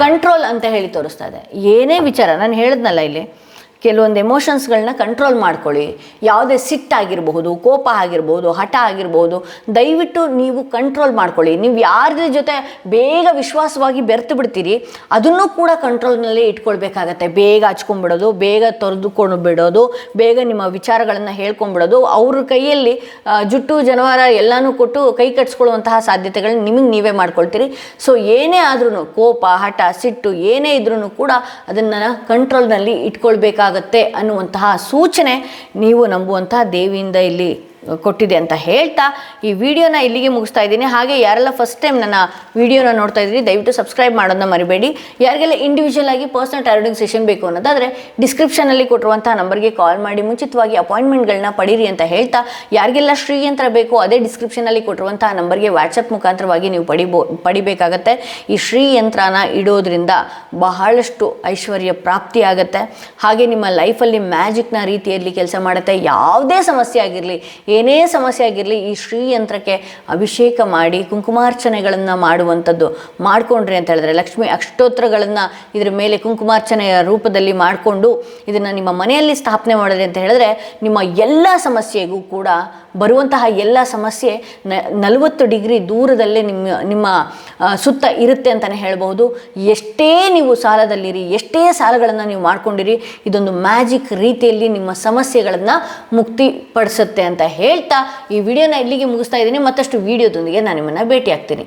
[SPEAKER 1] ಕಂಟ್ರೋಲ್ ಅಂತ ಹೇಳಿ ತೋರಿಸ್ತಾ ಇದೆ. ಏನೇ ವಿಚಾರ, ನಾನು ಹೇಳಿದ್ನಲ್ಲ, ಇಲ್ಲಿ ಕೆಲವೊಂದು ಎಮೋಷನ್ಸ್ಗಳನ್ನ ಕಂಟ್ರೋಲ್ ಮಾಡ್ಕೊಳ್ಳಿ. ಯಾವುದೇ ಸಿಟ್ಟಾಗಿರಬಹುದು, ಕೋಪ ಆಗಿರ್ಬೋದು, ಹಠ ಆಗಿರ್ಬೋದು, ದಯವಿಟ್ಟು ನೀವು ಕಂಟ್ರೋಲ್ ಮಾಡ್ಕೊಳ್ಳಿ. ನೀವು ಯಾರ ಜೊತೆ ಬೇಗ ವಿಶ್ವಾಸವಾಗಿ ಬೆರೆತು ಬಿಡ್ತೀರಿ ಅದನ್ನು ಕೂಡ ಕಂಟ್ರೋಲ್ನಲ್ಲಿ ಇಟ್ಕೊಳ್ಬೇಕಾಗತ್ತೆ. ಬೇಗ ಹಚ್ಕೊಂಡ್ಬಿಡೋದು, ಬೇಗ ತೊರೆದುಕೊಂಡು ಬಿಡೋದು, ಬೇಗ ನಿಮ್ಮ ವಿಚಾರಗಳನ್ನು ಹೇಳ್ಕೊಂಡ್ಬಿಡೋದು, ಅವ್ರ ಕೈಯಲ್ಲಿ ಜುಟ್ಟು ಜನವಾರ ಎಲ್ಲನೂ ಕೊಟ್ಟು ಕೈ ಕಟ್ಸ್ಕೊಳ್ಳುವಂತಹ ಸಾಧ್ಯತೆಗಳನ್ನ ನಿಮಗೆ ನೀವೇ ಮಾಡ್ಕೊಳ್ತೀರಿ. ಸೊ ಏನೇ ಆದ್ರೂ ಕೋಪ, ಹಠ, ಸಿಟ್ಟು ಏನೇ ಇದ್ರೂ ಕೂಡ ಅದನ್ನು ಕಂಟ್ರೋಲ್ನಲ್ಲಿ ಇಟ್ಕೊಳ್ಬೇಕಾಗತ್ತೆ ಅನ್ನುವಂತಹ ಸೂಚನೆ ನೀವು ನಂಬುವಂತಹ ದೇವಿಯಿಂದ ಇಲ್ಲಿ ಕೊಟ್ಟಿದೆ ಅಂತ ಹೇಳ್ತಾ ಈ ವಿಡಿಯೋನ ಇಲ್ಲಿಗೆ ಮುಗಿಸ್ತಾ ಇದ್ದೀನಿ. ಹಾಗೆ ಯಾರೆಲ್ಲ ಫಸ್ಟ್ ಟೈಮ್ ನನ್ನ ವಿಡಿಯೋನ ನೋಡ್ತಾ ಇದ್ದೀರಿ ದಯವಿಟ್ಟು ಸಬ್ಸ್ಕ್ರೈಬ್ ಮಾಡೋದನ್ನ ಮರಿಬೇಡಿ. ಯಾರಿಗೆಲ್ಲ ಇಂಡಿವಿಜುವಲ್ ಆಗಿ ಪರ್ಸನಲ್ ಟಾರೋಟಿಂಗ್ ಸೆಷನ್ ಬೇಕು ಅನ್ನೋದಾದರೆ ಡಿಸ್ಕ್ರಿಪ್ಷನಲ್ಲಿ ಕೊಟ್ಟಿರುವಂಥ ನಂಬರ್ಗೆ ಕಾಲ್ ಮಾಡಿ ಮುಂಚಿತವಾಗಿ ಅಪಾಯಿಂಟ್ಮೆಂಟ್ಗಳನ್ನ ಪಡೀರಿ ಅಂತ ಹೇಳ್ತಾ, ಯಾರಿಗೆಲ್ಲ ಶ್ರೀಯಂತ್ರ ಬೇಕು ಅದೇ ಡಿಸ್ಕ್ರಿಪ್ಷನಲ್ಲಿ ಕೊಟ್ಟಿರುವಂಥ ನಂಬರ್ಗೆ ವಾಟ್ಸಪ್ ಮುಖಾಂತರವಾಗಿ ನೀವು ಪಡಿಬೇಕಾಗತ್ತೆ. ಈ ಶ್ರೀಯಂತ್ರನ ಇಡೋದ್ರಿಂದ ಬಹಳಷ್ಟು ಐಶ್ವರ್ಯ ಪ್ರಾಪ್ತಿ ಆಗುತ್ತೆ. ಹಾಗೆ ನಿಮ್ಮ ಲೈಫಲ್ಲಿ ಮ್ಯಾಜಿಕ್ನ ರೀತಿಯಲ್ಲಿ ಕೆಲಸ ಮಾಡುತ್ತೆ. ಯಾವುದೇ ಸಮಸ್ಯೆ ಆಗಿರಲಿ, ಏನೇ ಸಮಸ್ಯೆ ಆಗಿರಲಿ, ಈ ಶ್ರೀಯಂತ್ರಕ್ಕೆ ಅಭಿಷೇಕ ಮಾಡಿ ಕುಂಕುಮಾರ್ಚನೆಗಳನ್ನು ಮಾಡುವಂಥದ್ದು ಮಾಡಿಕೊಂಡ್ರಿ ಅಂತ ಹೇಳಿದ್ರೆ, ಲಕ್ಷ್ಮಿ ಅಷ್ಟೋತ್ತರಗಳನ್ನು ಇದರ ಮೇಲೆ ಕುಂಕುಮಾರ್ಚನೆಯ ರೂಪದಲ್ಲಿ ಮಾಡಿಕೊಂಡು ಇದನ್ನು ನಿಮ್ಮ ಮನೆಯಲ್ಲಿ ಸ್ಥಾಪನೆ ಮಾಡಿದ್ರಿ ಅಂತ ಹೇಳಿದ್ರೆ ನಿಮ್ಮ ಎಲ್ಲ ಸಮಸ್ಯೆಗೂ ಕೂಡ ಬರುವಂತಹ ಎಲ್ಲ ಸಮಸ್ಯೆ 40 ಡಿಗ್ರಿ ದೂರದಲ್ಲೇ ನಿಮ್ಮ ಸುತ್ತ ಇರುತ್ತೆ ಅಂತಲೇ ಹೇಳ್ಬೋದು. ಎಷ್ಟೇ ನೀವು ಸಾಲದಲ್ಲಿರಿ, ಎಷ್ಟೇ ಸಾಲಗಳನ್ನು ನೀವು ಮಾಡ್ಕೊಂಡಿರಿ, ಇದೊಂದು ಮ್ಯಾಜಿಕ್ ರೀತಿಯಲ್ಲಿ ನಿಮ್ಮ ಸಮಸ್ಯೆಗಳನ್ನು ಮುಕ್ತಿಪಡಿಸುತ್ತೆ ಅಂತ ಹೇಳ್ತಾ ಈ ವಿಡಿಯೋನ ಇಲ್ಲಿಗೆ ಮುಗಿಸ್ತಾ ಇದ್ದೀನಿ. ಮತ್ತಷ್ಟು ವಿಡಿಯೋದೊಂದಿಗೆ ನಾನು ನಿಮ್ಮನ್ನು ಭೇಟಿ ಆಗ್ತೀನಿ.